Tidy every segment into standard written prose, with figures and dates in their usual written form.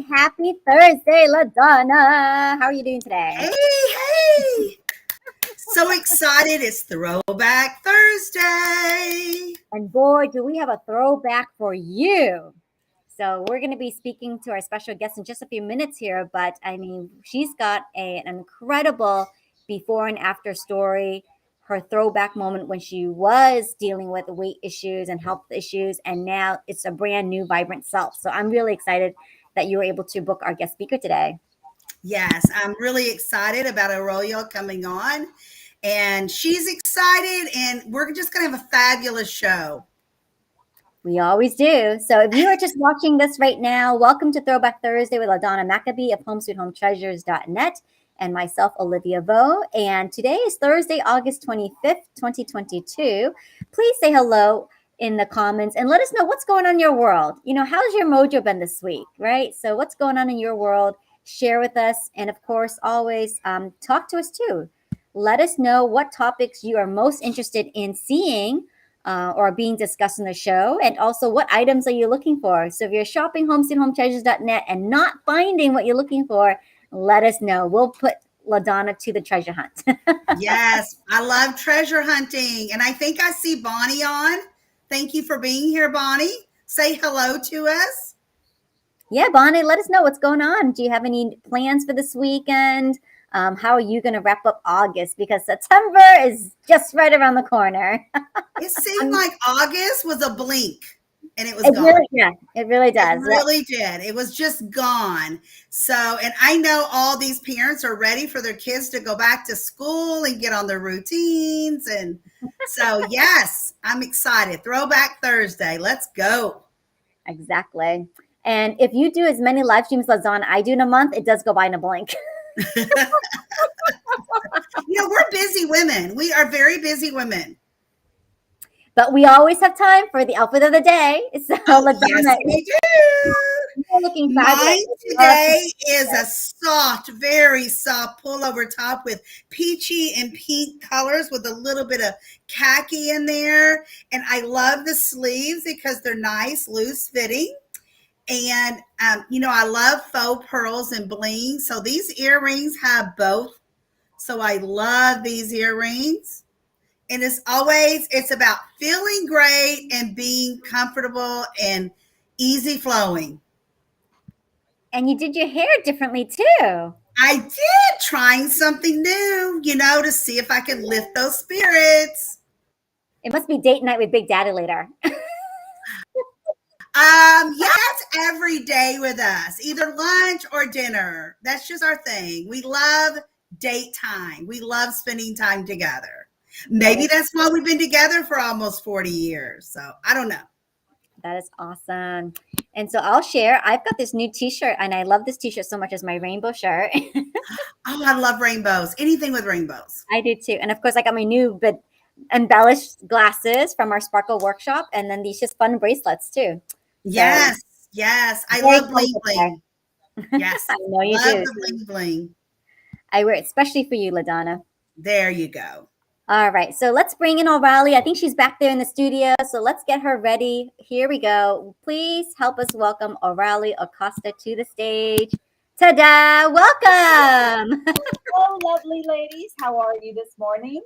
happy Thursday, LaDonna. How are you doing today? Hey. So excited. It's Throwback Thursday. And boy, do we have a throwback for you. So we're going to be speaking to our special guest in just a few minutes here. But I mean, she's got an incredible before and after story. Her throwback moment when she was dealing with weight issues and health issues. And now it's a brand new, vibrant self. So I'm really excited that you were able to book our guest speaker today. Yes, I'm really excited about Oralia coming on. And she's excited. And we're just going to have a fabulous show. We always do. So if you are just watching this right now, welcome to Throwback Thursday with LaDonna McAbee of HomeSweetHomeTreasures.net and myself, Olivia Vo. And today is Thursday, August 25th, 2022. Please say hello in the comments and let us know what's going on in your world. You know, how's your mojo been this week, right? So what's going on in your world? Share with us. And of course, always talk to us too. Let us know what topics you are most interested in seeing or being discussed in the show, and also what items are you looking for. So if you're shopping HomeSweetHomeTreasures.net and not finding what you're looking for, let us know. We'll put LaDonna to the treasure hunt. Yes, I love treasure hunting. And I think I see Bonnie on. Thank you for being here, Bonnie. Say hello to us. Yeah, Bonnie, let us know what's going on. Do you have any plans for this weekend? How are you going to wrap up August? Because September is just right around the corner. It seemed like August was a blink and it was gone. It really does. It really did. It was just gone. So, and I know all these parents are ready for their kids to go back to school and get on their routines. And so, yes, I'm excited. Throwback Thursday. Let's go. Exactly. And if you do as many live streams as I do in a month, it does go by in a blink. We're busy women. We are very busy women. But we always have time for the outfit of the day. So yes, we do. Looking Mine today is a soft, very soft pullover top with peachy and pink colors with a little bit of khaki in there. And I love the sleeves because they're nice, loose fitting. And, I love faux pearls and bling. So these earrings have both. So I love these earrings. And it's about feeling great and being comfortable and easy flowing. And you did your hair differently too. I did, trying something new, to see if I can lift those spirits. It must be date night with Big Daddy later. Yes, every day with us, either lunch or dinner. That's just our thing. We love date time. We love spending time together. Maybe that's why we've been together for almost 40 years. So I don't know. That is awesome. And so I'll share. I've got this new t-shirt and I love this t-shirt so much as my rainbow shirt. Oh, I love rainbows. Anything with rainbows. I do too. And of course, I got my new but embellished glasses from our Sparkle workshop. And then these just fun bracelets too. Yes. I love bling bling. Yes. I know you love do. The bling bling. I wear it especially for you, LaDonna. There you go. All right. So let's bring in Oralia. I think she's back there in the studio. So let's get her ready. Here we go. Please help us welcome Oralia Acosta to the stage. Ta-da! Welcome. Hello, lovely ladies. How are you this morning?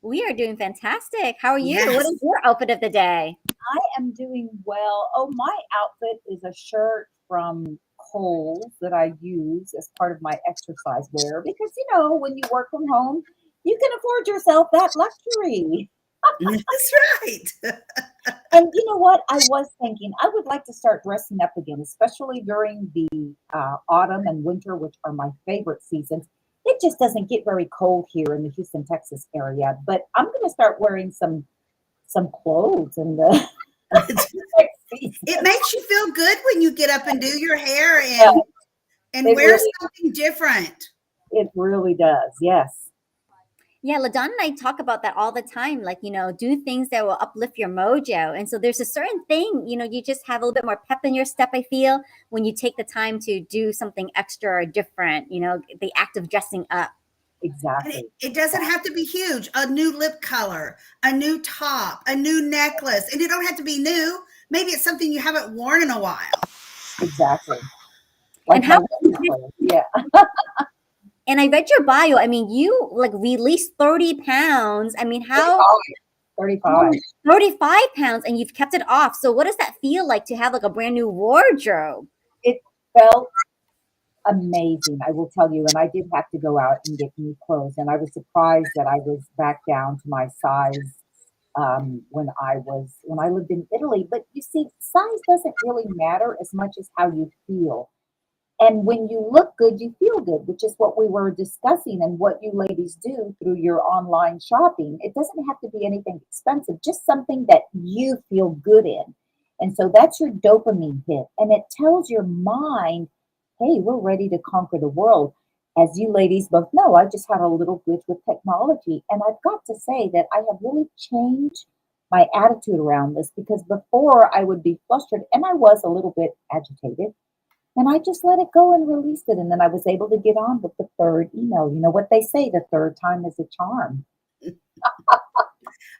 We are doing fantastic. How are you? Yes. What is your outfit of the day? I am doing well. Oh, my outfit is a shirt from Kohl's that I use as part of my exercise wear because, when you work from home, you can afford yourself that luxury. That's right. And you know what? I was thinking I would like to start dressing up again, especially during the autumn and winter, which are my favorite seasons. It just doesn't get very cold here in the Houston, Texas area, but I'm going to start wearing some clothes in the It makes you feel good when you get up and do your hair and wear something different. It really does. Yes. Yeah, LaDonna and I talk about that all the time. Like, do things that will uplift your mojo. And so there's a certain thing, you just have a little bit more pep in your step, I feel, when you take the time to do something extra or different, the act of dressing up. Exactly. It doesn't have to be huge. A new lip color, a new top, a new necklace. And it don't have to be new. Maybe it's something you haven't worn in a while. Exactly. And like my how, tennis player. Yeah. and I read your bio. I mean, you like released 30 pounds. I mean, how 35. 35 pounds and you've kept it off. So what does that feel like to have like a brand new wardrobe? It felt amazing, I will tell you. And I did have to go out and get new clothes. And I was surprised that I was back down to my size when I lived in Italy. But you see, size doesn't really matter as much as how you feel. And when you look good, you feel good, which is what we were discussing and what you ladies do through your online shopping. It doesn't have to be anything expensive, just something that you feel good in. And so that's your dopamine hit. And it tells your mind, hey, we're ready to conquer the world. As you ladies both know, I just had a little glitch with technology. And I've got to say that I have really changed my attitude around this because before I would be flustered and I was a little bit agitated and I just let it go and released it. And then I was able to get on with the third email. You know what they say, the third time is a charm.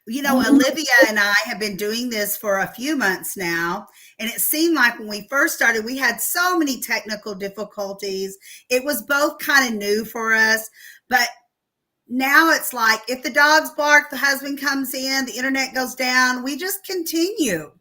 You know, Olivia and I have been doing this for a few months now. And it seemed like when we first started, we had so many technical difficulties. It was both kind of new for us. But now it's like if the dogs bark, the husband comes in, the internet goes down, we just continue.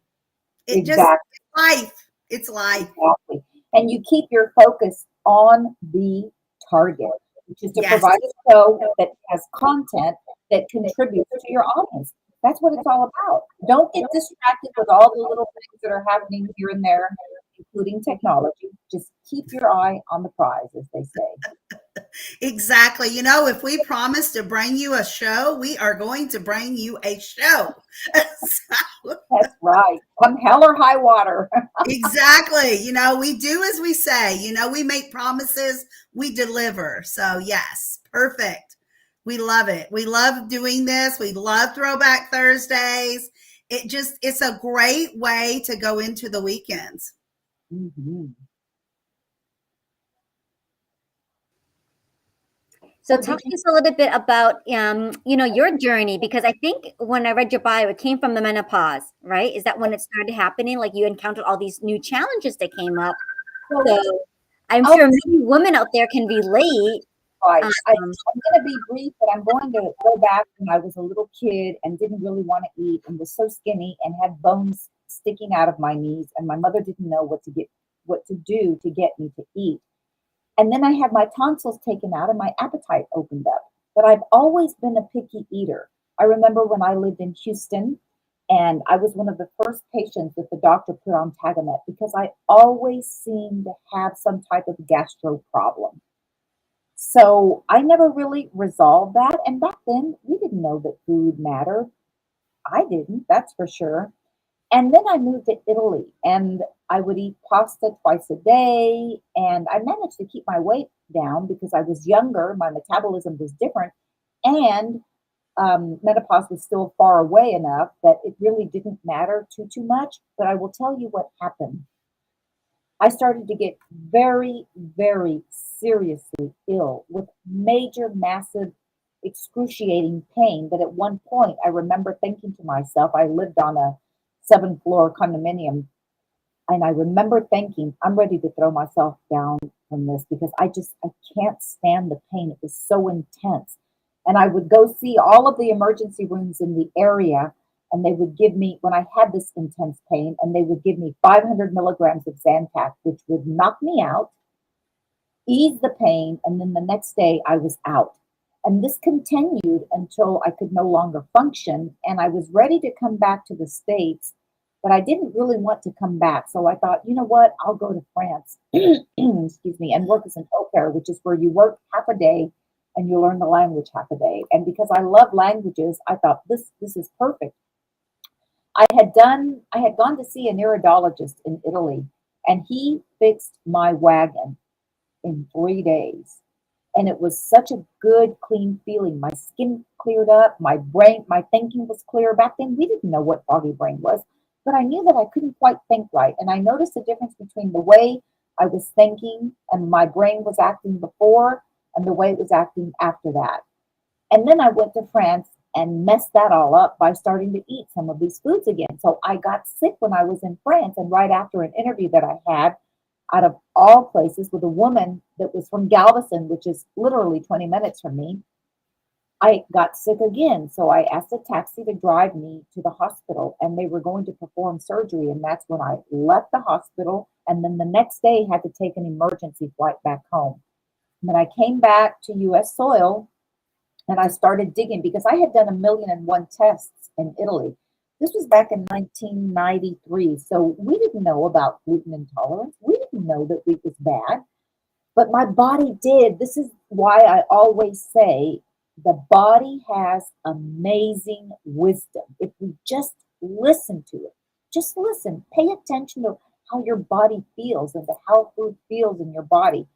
It just, Exactly. life. It's life. Exactly. And you keep your focus on the target, which is to Yes. provide a show that has content that contributes to your audience. That's what it's all about. Don't get distracted with all the little things that are happening here and there, including technology. Just keep your eye on the prize, as they say. Exactly. You know, if we promise to bring you a show, we are going to bring you a show. So, That's right. Come hell or high water. exactly. You know, we do as we say. You know, we make promises, we deliver. So, yes, perfect. We love it. We love doing this. We love Throwback Thursdays. It's a great way to go into the weekends. Mhm. So So talk did to you? us a little bit about, your journey, because I think when I read your bio, it came from the menopause, right? Is that when it started happening? Like you encountered all these new challenges that came up. So So I'm I'll sure many women out there can relate. right. Um, I'm going to be brief, but I'm going to go back when I was a little kid and didn't really want to eat and was so skinny and had bones sticking out of my knees, and my mother didn't know what to do to get me to eat. And then I had my tonsils taken out and my appetite opened up. But I've always been a picky eater. I remember when I lived in Houston and I was one of the first patients that the doctor put on Tagamet because I always seemed to have some type of gastro problem. So I never really resolved that. And back then, we didn't know that food mattered. I didn't, that's for sure. And then I moved to Italy and I would eat pasta twice a day. And I managed to keep my weight down because I was younger, my metabolism was different, and menopause was still far away enough that it really didn't matter too much. But I will tell you what happened. I started to get very, very seriously ill with major, massive, excruciating pain. But at one point, I remember thinking to myself, I lived on a 7th floor condominium, and I remember thinking, I'm ready to throw myself down from this because I can't stand the pain. It was so intense. And I would go see all of the emergency rooms in the area, and they would give me, when I had this intense pain, and they would give me 500 milligrams of Zantac, which would knock me out, ease the pain, and then the next day I was out. And this continued until I could no longer function, and I was ready to come back to the States, but I didn't really want to come back. So I thought, you know what, I'll go to France, excuse me, and work as an au pair, which is where you work half a day and you learn the language half a day. And because I love languages, I thought this is perfect. I had gone to see an iridologist in Italy, and he fixed my wagon in 3 days. And it was such a good, clean feeling. My skin cleared up, my brain, my thinking was clear. Back then, we didn't know what foggy brain was, but I knew that I couldn't quite think right. And I noticed the difference between the way I was thinking and my brain was acting before and the way it was acting after that. And then I went to France and messed that all up by starting to eat some of these foods again. So I got sick when I was in France. And right after an interview that I had, out of all places, with a woman that was from Galveston, which is literally 20 minutes from me, I got sick again. So I asked a taxi to drive me to the hospital, and they were going to perform surgery. And that's when I left the hospital. And then the next day had to take an emergency flight back home. And then I came back to US soil and I started digging because I had done 1,000,001 tests in Italy. This was back in 1993. So we didn't know about gluten intolerance. We didn't know that wheat was bad. But my body did. This is why I always say the body has amazing wisdom. If we just listen to it, just listen, pay attention to how your body feels and to how food feels in your body.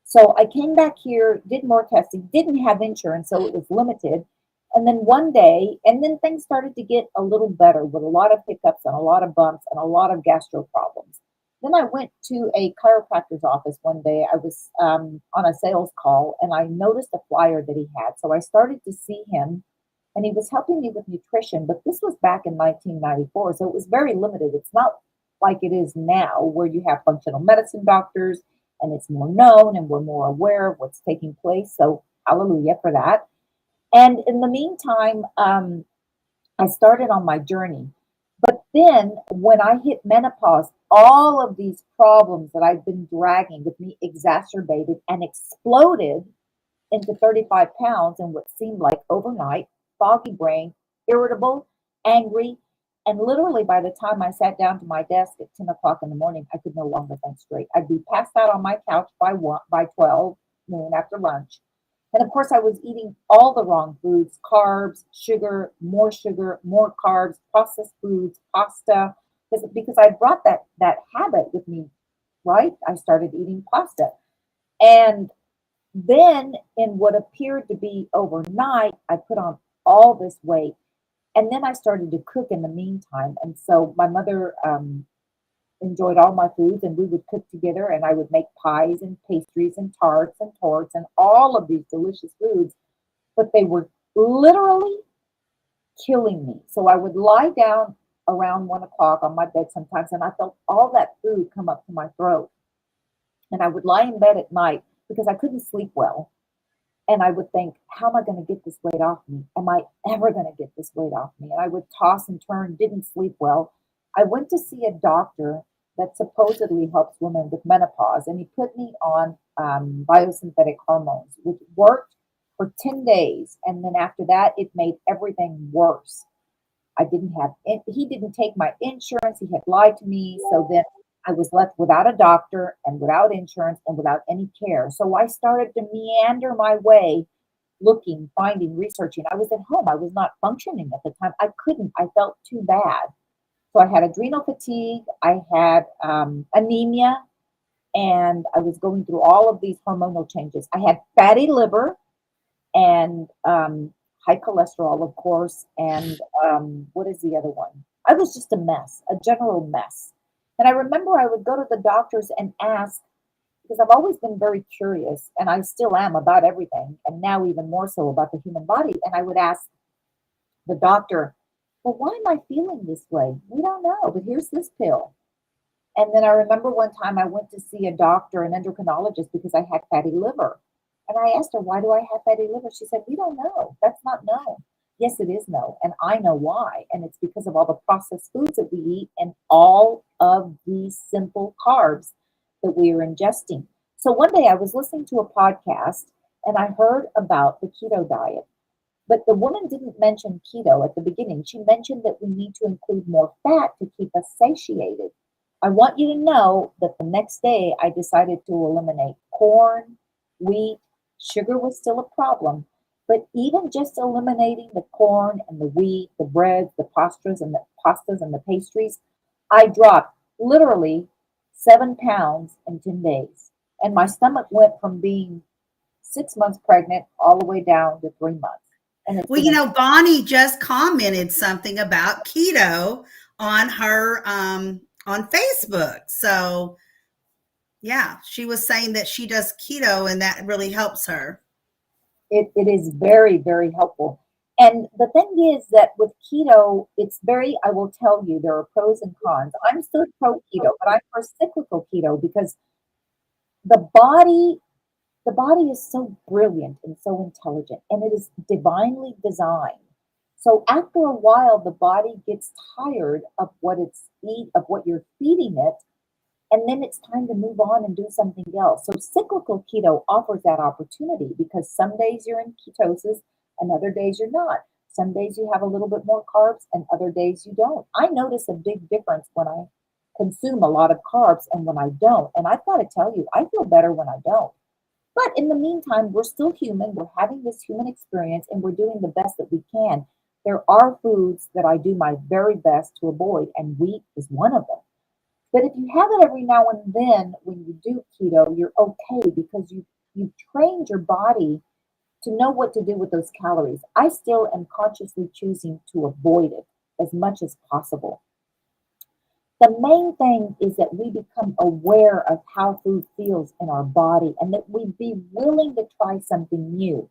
So I came back here, did more testing, didn't have insurance, so it was limited. And then one day, and then things started to get a little better with a lot of hiccups and a lot of bumps and a lot of gastro problems. Then I went to a chiropractor's office one day. I was on a sales call and I noticed a flyer that he had. So I started to see him and he was helping me with nutrition, but this was back in 1994. So it was very limited. It's not like it is now where you have functional medicine doctors and it's more known and we're more aware of what's taking place. So hallelujah for that. And in the meantime, I started on my journey. But then when I hit menopause, all of these problems that I've been dragging with me exacerbated and exploded into 35 pounds in what seemed like overnight, foggy brain, irritable, angry. And literally by the time I sat down to my desk at 10 o'clock in the morning, I could no longer think straight. I'd be passed out on my couch by 12 noon after lunch. And of course, I was eating all the wrong foods, carbs, sugar, more carbs, processed foods, pasta, because I brought that habit with me, right? I started eating pasta. And then in what appeared to be overnight, I put on all this weight. And then I started to cook in the meantime. And so my mother enjoyed all my foods and we would cook together and I would make pies and pastries and tarts and torts and all of these delicious foods, but they were literally killing me. So I would lie down around 1 o'clock on my bed sometimes and I felt all that food come up to my throat. And I would lie in bed at night because I couldn't sleep well. And I would think, how am I going to get this weight off me? Am I ever going to get this weight off me? And I would toss and turn, didn't sleep well. I went to see a doctor that supposedly helps women with menopause, and he put me on biosynthetic hormones, which worked for 10 days. And then after that, it made everything worse. I didn't have, he didn't take my insurance. He had lied to me. So then I was left without a doctor and without insurance and without any care. So I started to meander my way, looking, finding, researching. I was at home. I was not functioning at the time. I couldn't. I felt too bad. So I had adrenal fatigue. I had anemia. And I was going through all of these hormonal changes. I had fatty liver and high cholesterol, of course. And what is the other one? I was just a mess, a general mess. And I remember I would go to the doctors and ask, because I've always been very curious, and I still am about everything, and now even more so about the human body. And I would ask the doctor, well, why am I feeling this way? We don't know, but here's this pill. And then I remember one time I went to see a doctor, an endocrinologist, because I had fatty liver. And I asked her, why do I have fatty liver? She said, we don't know. That's not known. Yes, it is known. And I know why. And it's because of all the processed foods that we eat and all of these simple carbs that we are ingesting. So one day I was listening to a podcast and I heard about the keto diet. But the woman didn't mention keto at the beginning. She mentioned that we need to include more fat to keep us satiated. I want you to know that the next day I decided to eliminate corn, wheat, sugar was still a problem. But even just eliminating the corn and the wheat, the breads, the pastas and the pastries, I dropped literally 7 pounds in 10 days. And my stomach went from being 6 months pregnant all the way down to 3 months. And it's Well, Bonnie just commented something about keto on her on Facebook. So yeah, she was saying that she does keto and that really helps her. it is very, very helpful. And the thing is that with keto, it's very, I will tell you, there are pros and cons. I'm still pro keto, but I'm for cyclical keto because the body the body is so brilliant and so intelligent, and it is divinely designed. So after a while, the body gets tired of what you're feeding it, and then it's time to move on and do something else. So cyclical keto offers that opportunity because some days you're in ketosis and other days you're not. Some days you have a little bit more carbs and other days you don't. I notice a big difference when I consume a lot of carbs and when I don't. And I've got to tell you, I feel better when I don't. But in the meantime, we're still human. We're having this human experience and we're doing the best that we can. There are foods that I do my very best to avoid, and wheat is one of them. But if you have it every now and then when you do keto, you're okay because you've trained your body to know what to do with those calories. I still am consciously choosing to avoid it as much as possible. The main thing is that we become aware of how food feels in our body and that we be willing to try something new.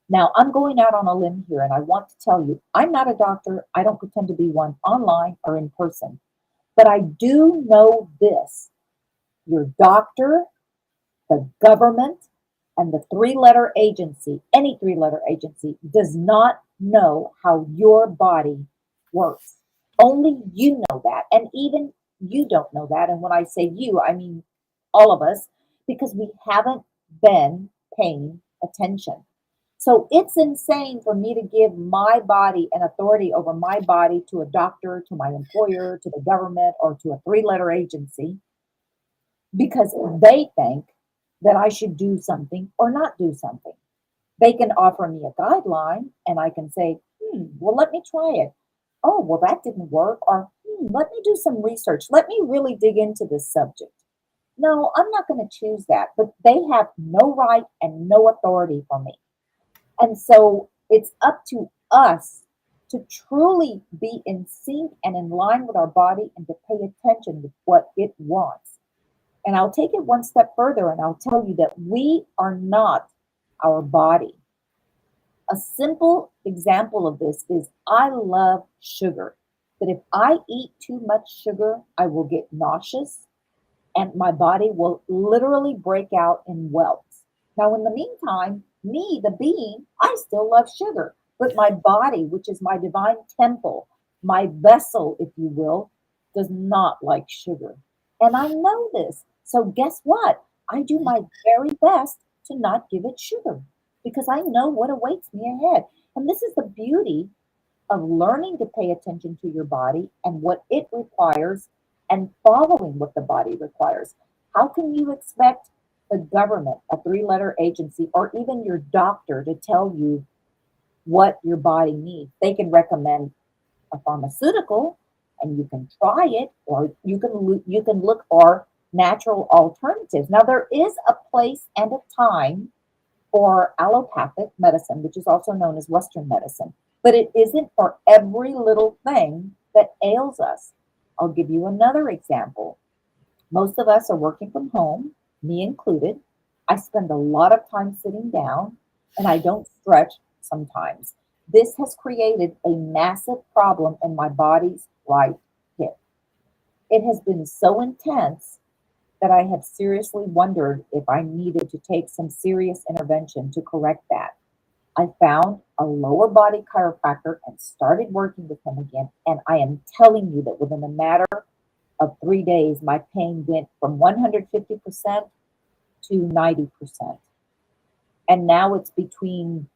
Now, I'm going out on a limb here and I want to tell you, I'm not a doctor. I don't pretend to be one online or in person. But I do know this: your doctor, the government, and the three-letter agency, any three-letter agency, does not know how your body works. Only you know that. And even you don't know that. And when I say you, I mean all of us, because we haven't been paying attention. So it's insane for me to give my body and authority over my body to a doctor, to my employer, to the government, or to a three-letter agency because they think that I should do something or not do something. They can offer me a guideline and I can say, well, let me try it. Oh, well, that didn't work. Or let me do some research. Let me really dig into this subject. No, I'm not going to choose that. But they have no right and no authority for me. And so it's up to us to truly be in sync and in line with our body and to pay attention to what it wants. And I'll take it one step further and I'll tell you that we are not our body. A simple example of this is I love sugar. But if I eat too much sugar, I will get nauseous and my body will literally break out in welts. Now, in the meantime, me, the being, I still love sugar, but my body, which is my divine temple, my vessel, if you will, does not like sugar. And I know this. So, guess what? I do my very best to not give it sugar because I know what awaits me ahead. And this is the beauty of learning to pay attention to your body and what it requires and following what the body requires. How can you expect the government, a three-letter agency, or even your doctor to tell you what your body needs? They can recommend a pharmaceutical and you can try it, or you can look for natural alternatives. Now there is a place and a time for allopathic medicine, which is also known as Western medicine, but it isn't for every little thing that ails us. I'll give you another example. Most of us are working from home, me included. I spend a lot of time sitting down and I don't stretch sometimes. This has created a massive problem in my body's right hip. It has been so intense that I have seriously wondered if I needed to take some serious intervention to correct that. I found a lower body chiropractor and started working with him again. And I am telling you that within a matter of 3 days, my pain went from 150% to 90%. And now it's between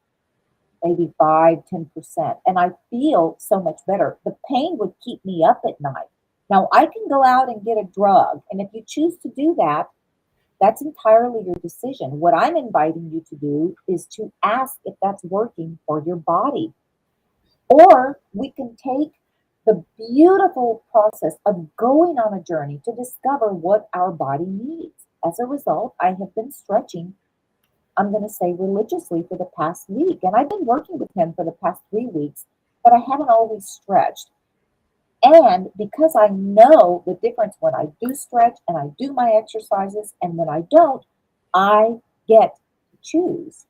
maybe 5, 10%. And I feel so much better. The pain would keep me up at night. Now I can go out and get a drug. And if you choose to do that, that's entirely your decision. What I'm inviting you to do is to ask if that's working for your body. Or we can take the beautiful process of going on a journey to discover what our body needs. As a result, I have been stretching, I'm going to say religiously for the past week. And I've been working with him for the past 3 weeks, but I haven't always stretched. And because I know the difference when I do stretch and I do my exercises and when I don't, I get to choose.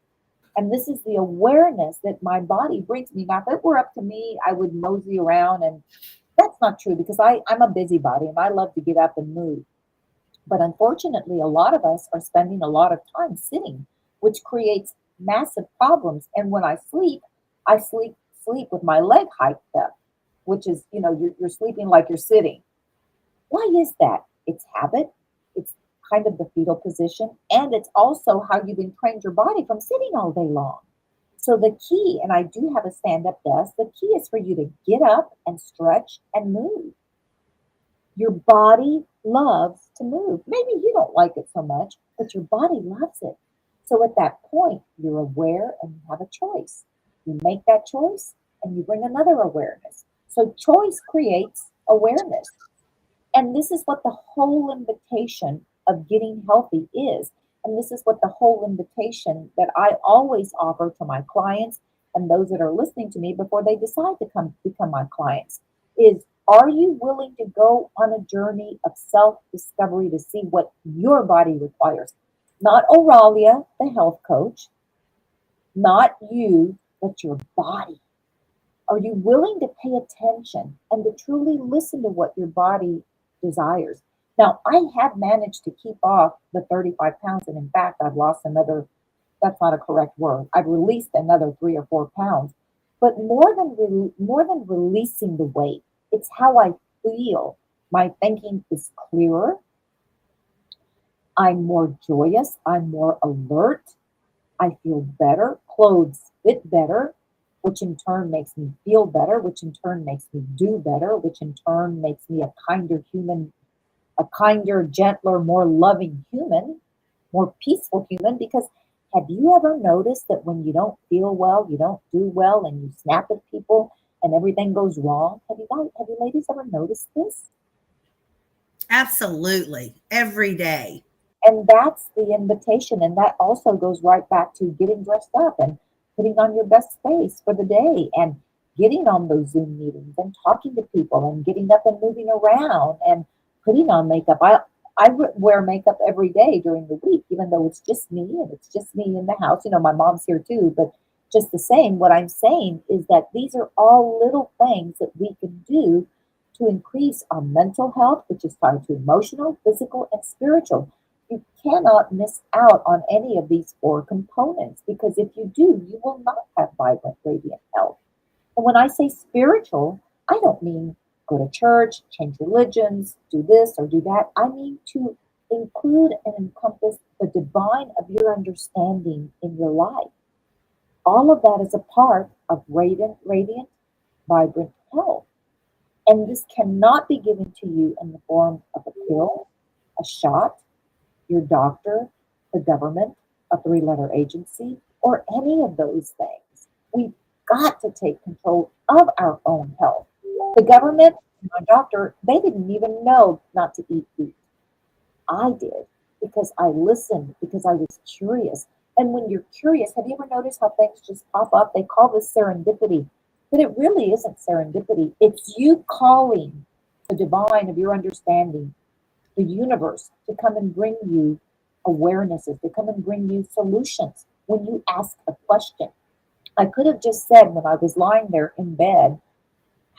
And this is the awareness that my body brings me. Now, if it were up to me, I would mosey around. And that's not true because I'm a busybody and I love to get up and move. But unfortunately, a lot of us are spending a lot of time sitting, which creates massive problems. And when I sleep with my leg hiked up, which is, you're sleeping like you're sitting. Why is that? It's habit. It's kind of the fetal position. And it's also how you've been trained your body from sitting all day long. So the key, and I do have a stand-up desk, the key is for you to get up and stretch and move. Your body loves to move. Maybe you don't like it so much, but your body loves it. So at that point, you're aware and you have a choice. You make that choice and you bring another awareness. So choice creates awareness. And this is what the whole invitation of getting healthy is. And this is what the whole invitation that I always offer to my clients and those that are listening to me before they decide to come become my clients is, are you willing to go on a journey of self-discovery to see what your body requires? Not Oralia, the health coach, not you, but your body. Are you willing to pay attention and to truly listen to what your body desires? Now, I have managed to keep off the 35 pounds, and in fact, I've lost another, that's not a correct word. I've released another 3 or 4 pounds. But more than releasing the weight, it's how I feel. My thinking is clearer. I'm more joyous. I'm more alert. I feel better. Clothes fit better, which in turn makes me feel better, which in turn makes me do better, which in turn makes me a kinder human, a kinder, gentler, more loving human, more peaceful human. Because have you ever noticed that when you don't feel well, you don't do well, and you snap at people and everything goes wrong? Have you ladies ever noticed this? Absolutely. Every day. And that's the invitation. And that also goes right back to getting dressed up and putting on your best face for the day and getting on those Zoom meetings and talking to people and getting up and moving around and putting on makeup. I wear makeup every day during the week, even though it's just me and it's just me in the house. My mom's here too, but just the same, what I'm saying is that these are all little things that we can do to increase our mental health, which is tied to emotional, physical, and spiritual. You cannot miss out on any of these four components, because if you do, you will not have vibrant, radiant health. And when I say spiritual, I don't mean go to church, change religions, do this or do that. I mean to include and encompass the divine of your understanding in your life. All of that is a part of radiant, vibrant health. And this cannot be given to you in the form of a pill, a shot, your doctor, the government, a three-letter agency, or any of those things. We've got to take control of our own health. The government, my doctor, they didn't even know not to eat wheat. I did, because I listened, because I was curious. And when you're curious, have you ever noticed how things just pop up? They call this serendipity, but it really isn't serendipity. It's you calling the divine of your understanding, the universe, to come and bring you awarenesses, to come and bring you solutions when you ask a question. I could have just said, when I was lying there in bed,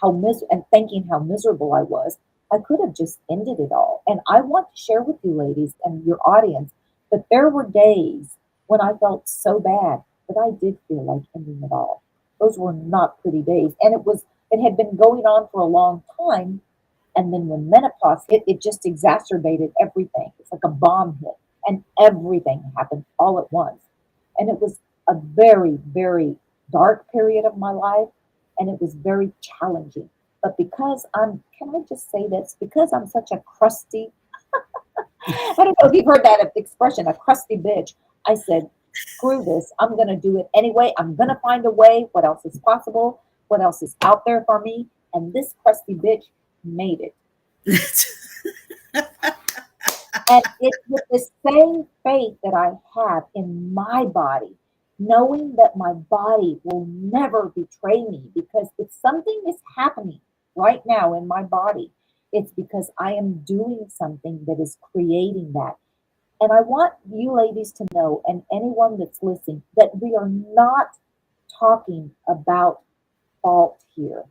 and thinking how miserable I was, I could have just ended it all. And I want to share with you ladies and your audience that there were days when I felt so bad that I did feel like ending it all. Those were not pretty days. And it had been going on for a long time. And then when menopause hit, it just exacerbated everything. It's like a bomb hit, and everything happened all at once. And it was a very, very dark period of my life, and it was very challenging. But can I just say this? Because I'm such a crusty, I don't know if you've heard that expression, a crusty bitch. I said, screw this. I'm going to do it anyway. I'm going to find a way. What else is possible? What else is out there for me? And this crusty bitch made it. And it's with the same faith that I have in my body, knowing that my body will never betray me, because if something is happening right now in my body, it's because I am doing something that is creating that. And I want you ladies to know, and anyone that's listening, that we are not talking about fault here.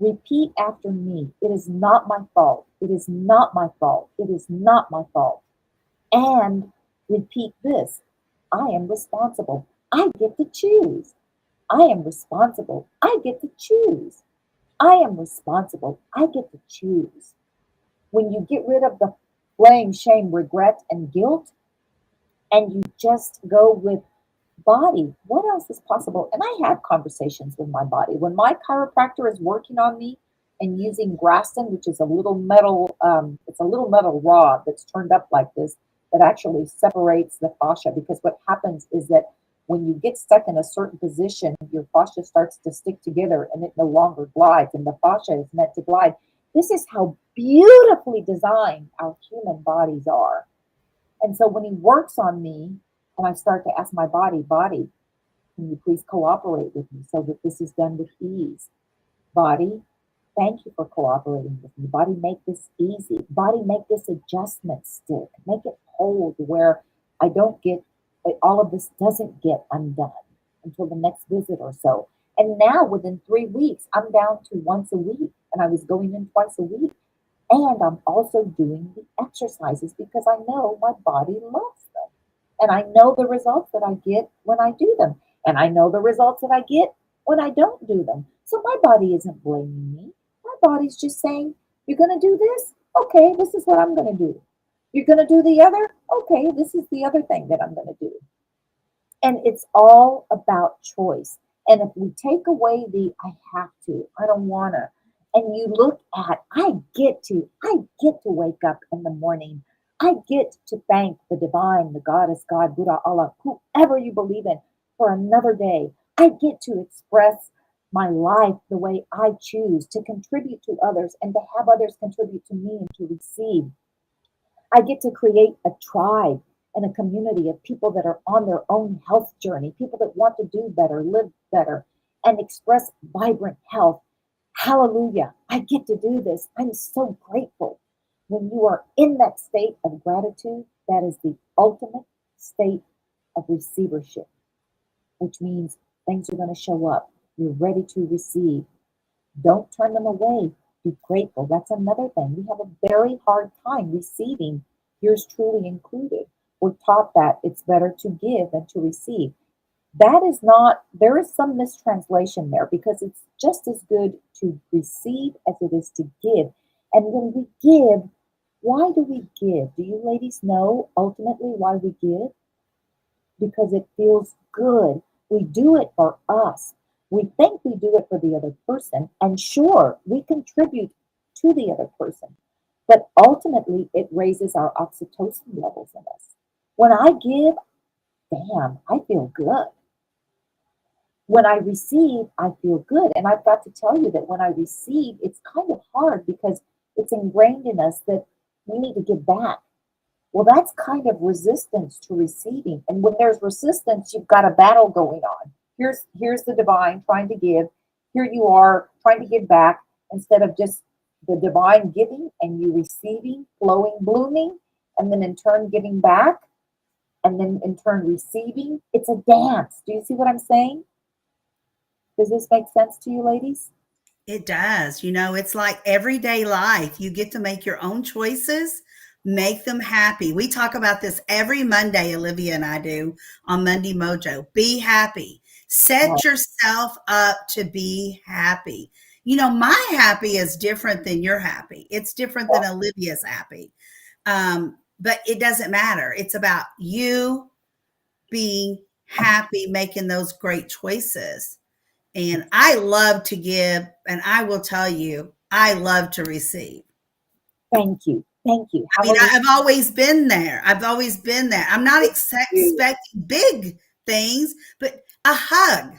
Repeat after me. It is not my fault. It is not my fault. It is not my fault. And repeat this. I am responsible. I get to choose. I am responsible. I get to choose. I am responsible. I get to choose. When you get rid of the blame, shame, regret, and guilt, and you just go with body, what else is possible? And I have conversations with my body. When my chiropractor is working on me and using Graston, which is a little metal, it's a little metal rod that's turned up like this that actually separates the fascia. Because what happens is that when you get stuck in a certain position, your fascia starts to stick together and it no longer glides, and the fascia is meant to glide. This is how beautifully designed our human bodies are. And so when he works on me, and I start to ask my body, can you please cooperate with me so that this is done with ease? Body, thank you for cooperating with me. Body, make this easy. Body, make this adjustment stick. Make it hold where I don't get, all of this doesn't get undone until the next visit or so. And now within 3 weeks, I'm down to once a week, and I was going in twice a week. And I'm also doing the exercises because I know my body loves them. And I know the results that I get when I do them. And I know the results that I get when I don't do them. So my body isn't blaming me. My body's just saying, you're going to do this? Okay, this is what I'm going to do. You're going to do the other? Okay, this is the other thing that I'm going to do. And it's all about choice. And if we take away the I have to, I don't want to, and you look at I get to wake up in the morning. I get to thank the divine, the goddess, God, Buddha, Allah, whoever you believe in, for another day. I get to express my life the way I choose, to contribute to others and to have others contribute to me and to receive. I get to create a tribe and a community of people that are on their own health journey, people that want to do better, live better, and express vibrant health. Hallelujah. I get to do this. I'm so grateful. When you are in that state of gratitude, that is the ultimate state of receivership, which means things are going to show up. You're ready to receive. Don't turn them away. Be grateful. That's another thing. We have a very hard time receiving, yours truly included. We're taught that it's better to give than to receive. That is not, there is some mistranslation there because it's just as good to receive as it is to give. And when we give, why do we give? Do you ladies know ultimately why we give? Because it feels good. We do it for us. We think we do it for the other person. And sure, we contribute to the other person. But ultimately, it raises our oxytocin levels in us. When I give, damn, I feel good. When I receive, I feel good. And I've got to tell you that when I receive, it's kind of hard because it's ingrained in us that we need to give back. Well, that's kind of resistance to receiving. And when there's resistance, you've got a battle going on. Here's the divine trying to give. Here you are trying to give back instead of just the divine giving and you receiving, flowing, blooming, and then in turn giving back, and then in turn receiving. It's a dance. Do you see what I'm saying? Does this make sense to you, ladies? It does. It's like everyday life. You get to make your own choices, make them happy. We talk about this every Monday, Olivia and I do on Monday Mojo. Be happy. Set yourself up to be happy. My happy is different than your happy. It's different than Olivia's happy. But it doesn't matter. It's about you being happy, making those great choices. And I love to give, and I will tell you, I love to receive. Thank you. Thank you. I mean, I've always been there. I've always been there. I'm not expecting big things, but a hug,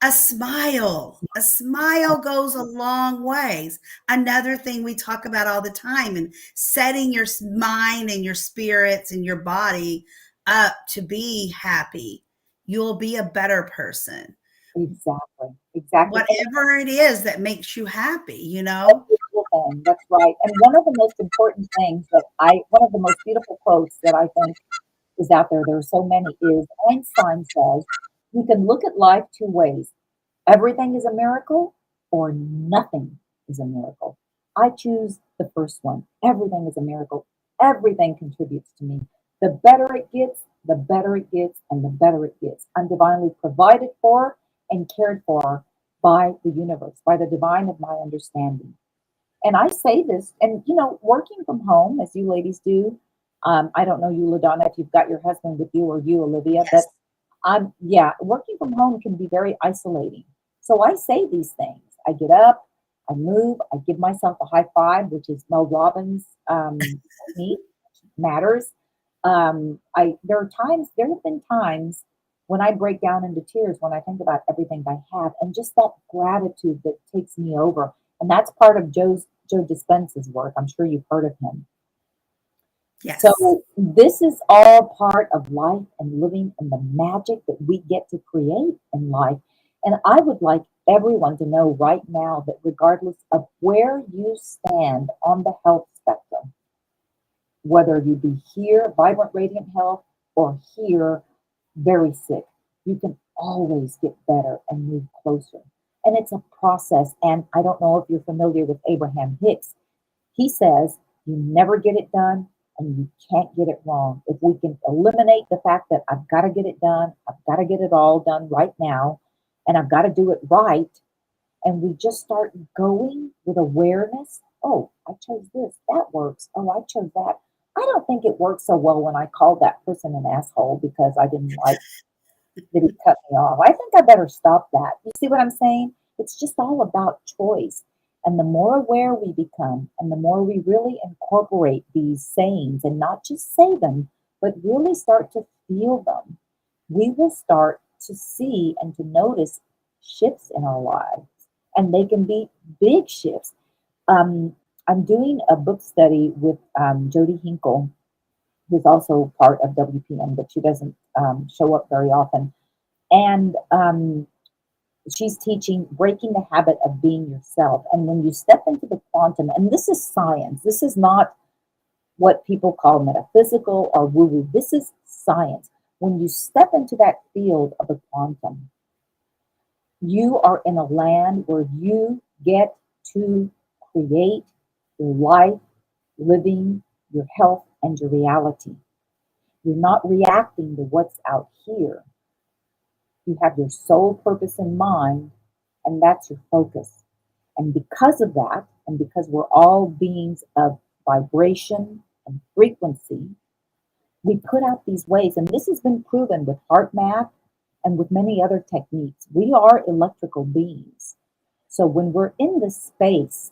a smile. A smile goes a long ways. Another thing we talk about all the time, and setting your mind and your spirits and your body up to be happy. You'll be a better person. Exactly. Whatever it is that makes you happy. That's right. And one of the most important things one of the most beautiful quotes that I think is out there, there are so many, is Einstein says, you can look at life two ways. Everything is a miracle, or nothing is a miracle. I choose the first one. Everything is a miracle. Everything contributes to me. The better it gets, the better it gets, and the better it gets. I'm divinely provided for and cared for by the universe, by the divine of my understanding. And I say this, and working from home, as you ladies do, I don't know you, LaDonna, if you've got your husband with you or you, Olivia, but Yes. yeah, working from home can be very isolating. So I say these things. I get up, I move, I give myself a high five, which is Mel Robbins' technique, matters. There have been times when I break down into tears when I think about everything I have and just that gratitude that takes me over. And that's part of Joe Dispenza's work. I'm sure you've heard of him. Yes. So this is all part of life and living and the magic that we get to create in life. And I would like everyone to know right now that regardless of where you stand on the health spectrum, whether you be here, vibrant, radiant health, or here, very sick, you can always get better and move closer. And it's a process. And I don't know if you're familiar with Abraham Hicks. He says you never get it done and you can't get it wrong. If we can eliminate the fact that I've got to get it done, I've got to get it all done right now, and I've got to do it right, and we just start going with awareness. Oh, I chose this. That works. Oh, I chose that. I don't think it works so well when I called that person an asshole because I didn't like that he cut me off. I think I better stop that. You see what I'm saying? It's just all about choice. And the more aware we become, and the more we really incorporate these sayings and not just say them, but really start to feel them, we will start to see and to notice shifts in our lives. And they can be big shifts. Um, I'm doing a book study with Jody Hinkle, who's also part of WPN, but she doesn't show up very often. And she's teaching breaking the habit of being yourself. And when you step into the quantum, and this is science, this is not what people call metaphysical or woo woo, this is science. When you step into that field of the quantum, you are in a land where you get to create your life, living, your health, and your reality. You're not reacting to what's out here. You have your sole purpose in mind, and that's your focus. And because of that, and because we're all beings of vibration and frequency, we put out these waves. And this has been proven with heart math and with many other techniques. We are electrical beings. So when we're in this space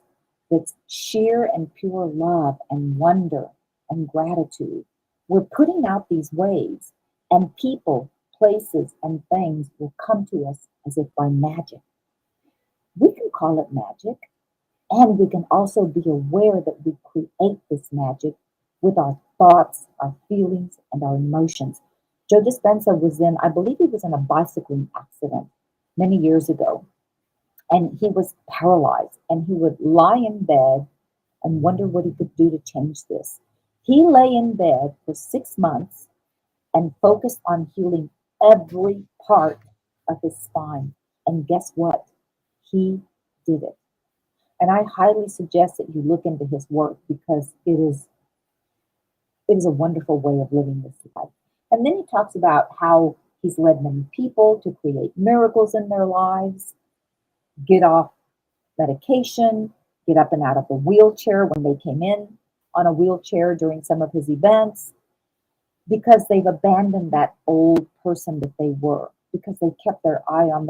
that's sheer and pure love and wonder and gratitude, we're putting out these waves, and people, places, and things will come to us as if by magic. We can call it magic, and we can also be aware that we create this magic with our thoughts, our feelings, and our emotions. Joe Dispenza was in, I believe he was in a bicycling accident many years ago, and he was paralyzed, and he would lie in bed and wonder what he could do to change this. He lay in bed for 6 months and focused on healing every part of his spine. And guess what? He did it. And I highly suggest that you look into his work because it is a wonderful way of living this life. And then he talks about how he's led many people to create miracles in their lives, get off medication, get up and out of the wheelchair when they came in on a wheelchair during some of his events, because they've abandoned that old person that they were, because they kept their eye on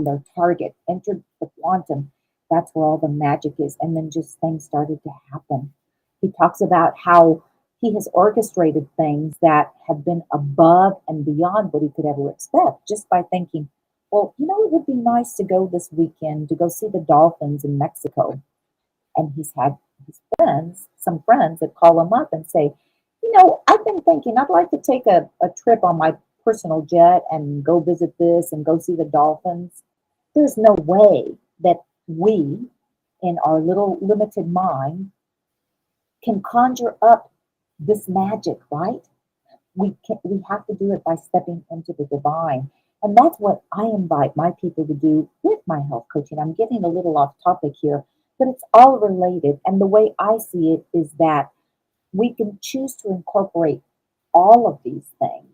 their target, entered the quantum. That's where all the magic is. And then just things started to happen. He talks about how he has orchestrated things that have been above and beyond what he could ever expect, just by thinking, well, it would be nice to go this weekend to go see the dolphins in Mexico. And he's had some friends that call him up and say, I've been thinking I'd like to take a trip on my personal jet and go visit this and go see the dolphins. There's no way that we, in our little limited mind, can conjure up this magic, right? We have to do it by stepping into the divine. And that's what I invite my people to do with my health coaching. I'm getting a little off topic here, but it's all related. And the way I see it is that we can choose to incorporate all of these things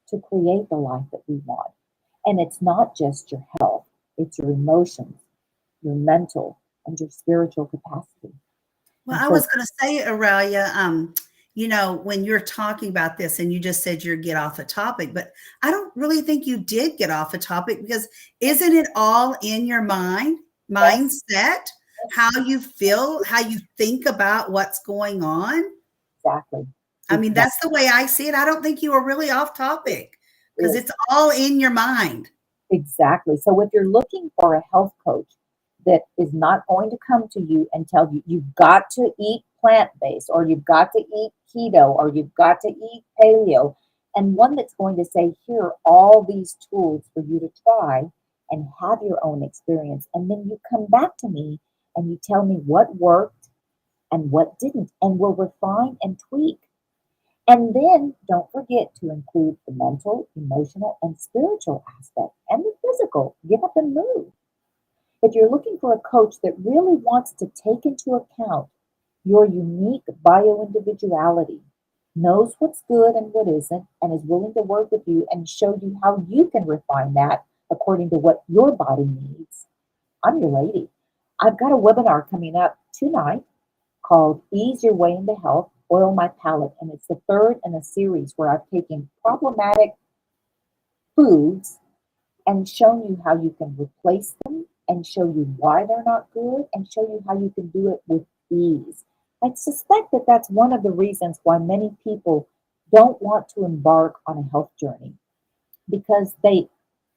to create the life that we want. And it's not just your health, it's your emotions, your mental, and your spiritual capacity. Well, And I so, was going to say, Aurelia, when you're talking about this and you just said you're get off a topic, but I don't really think you did get off a topic because isn't it all in your yes, mindset, yes, how you feel, how you think about what's going on? exactly. I mean, Exactly. that's the way I see it. I don't think you were really off topic because Is it's all in your mind. exactly. So if you're looking for a health coach that is not going to come to you and tell you you've got to eat plant-based or you've got to eat keto or you've got to eat paleo, and one that's going to say, here are all these tools for you to try and have your own experience. And then you come back to me and you tell me what worked and what didn't, and we'll refine and tweak. And then don't forget to include the mental, emotional, and spiritual aspect and the physical. Get up and move. If you're looking for a coach that really wants to take into account your unique bio-individuality, knows what's good and what isn't, and is willing to work with you and show you how you can refine that according to what your body needs, I'm your lady. I've got a webinar coming up tonight called Ease Your Way into Health, Oil My Palate. And it's the third in a series where I've taken problematic foods and shown you how you can replace them and show you why they're not good and show you how you can do it with ease. I suspect that that's one of the reasons why many people don't want to embark on a health journey because they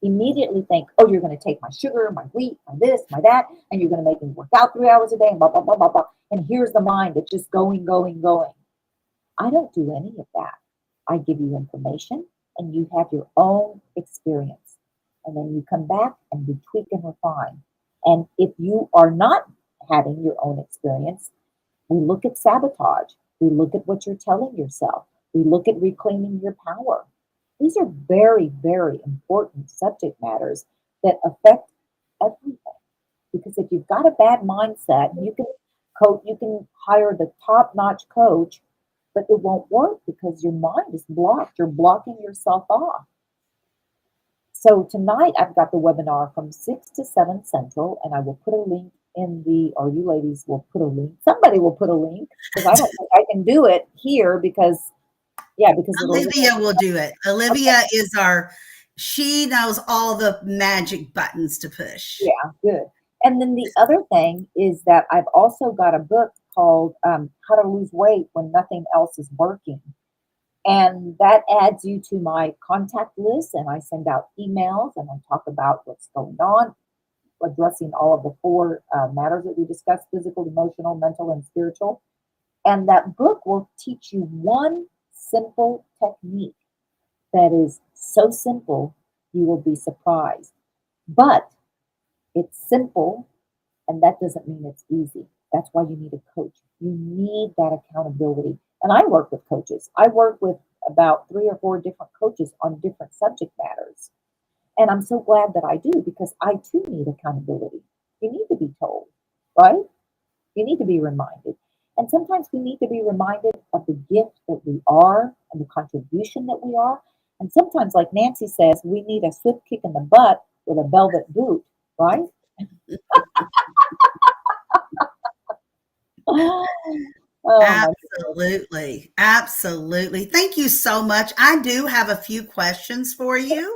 immediately think, oh, you're going to take my sugar, my wheat, my this, my that, and you're going to make me work out 3 hours a day and blah, blah, blah, blah, blah. And here's the mind that's just going, going, going. I don't do any of that. I give you information and you have your own experience. And then you come back and we tweak and refine. And if you are not having your own experience, we look at sabotage. We look at what you're telling yourself. We look at reclaiming your power. These are very, very important subject matters that affect everything. Because if you've got a bad mindset, you can hire the top-notch coach, but it won't work because your mind is blocked. You're blocking yourself off. So tonight I've got the webinar from 6 to 7 Central, and I will put a link in the, or you ladies will put a link. Somebody will put a link because I don't think I can do it here because, yeah, because it'll. Olivia will do it. Olivia is she knows all the magic buttons to push. Yeah, good. And then the other thing is that I've also got a book called How to Lose Weight When Nothing Else is Working. And that adds you to my contact list, and I send out emails and I talk about what's going on, addressing all of the four matters that we discussed: physical, emotional, mental, and spiritual. And that book will teach you one simple technique that is so simple you will be surprised. But it's simple, and that doesn't mean it's easy. That's why you need a coach. You need that accountability. And I work with coaches. I work with about 3 or 4 different coaches on different subject matters. And I'm so glad that I do because I too need accountability. You need to be told, right? You need to be reminded. And sometimes we need to be reminded of the gift that we are and the contribution that we are. And sometimes, like Nancy says, we need a swift kick in the butt with a velvet boot, right? Oh my goodness. Absolutely. Absolutely. Thank you so much. I do have a few questions for you.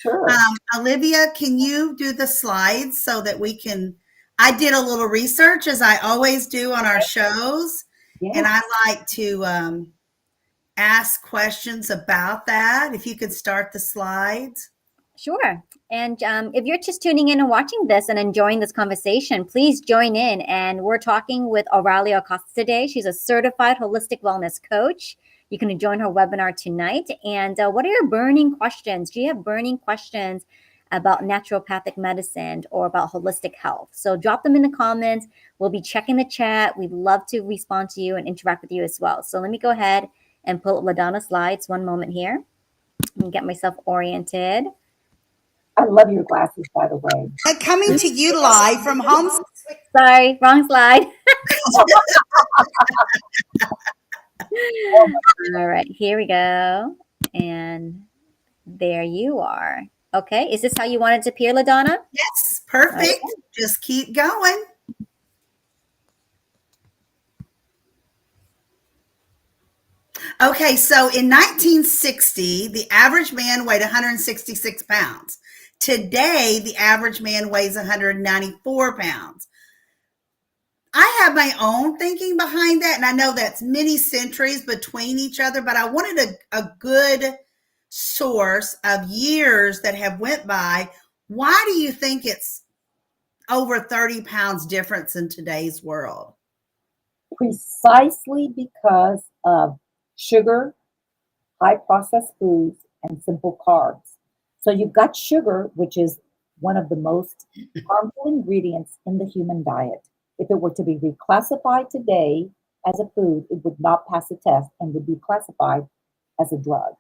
Sure. Olivia, can you do the slides so that we can? I did a little research as I always do on our shows, and I Yes. like to ask questions about that. If you could start the slides. Sure. And if you're just tuning in and watching this and enjoying this conversation, please join in. And we're talking with Oralia Acosta today. She's a certified holistic wellness coach. You can join her webinar tonight. And what are your burning questions? Do you have burning questions about naturopathic medicine or about holistic health? So drop them in the comments. We'll be checking the chat. We'd love to respond to you and interact with you as well. So let me go ahead and pull up LaDonna's slides. One moment here and get myself oriented. I love your glasses, by the way. Coming to you live from home. Sorry, wrong slide. All right, here we go. And there you are. Okay, is this how you want it to appear, LaDonna? Yes, Okay. perfect. Just keep going. Okay, so in 1960, the average man weighed 166 pounds. Today, the average man weighs 194 pounds. I have my own thinking behind that, and I know that's many centuries between each other, but I wanted a good source of years that have went by. Why do you think it's over 30 pounds difference in today's world? Precisely because of sugar, high processed foods, and simple carbs. So you've got sugar, which is one of the most harmful ingredients in the human diet. If it were to be reclassified today as a food, it would not pass a test and would be classified as a drug.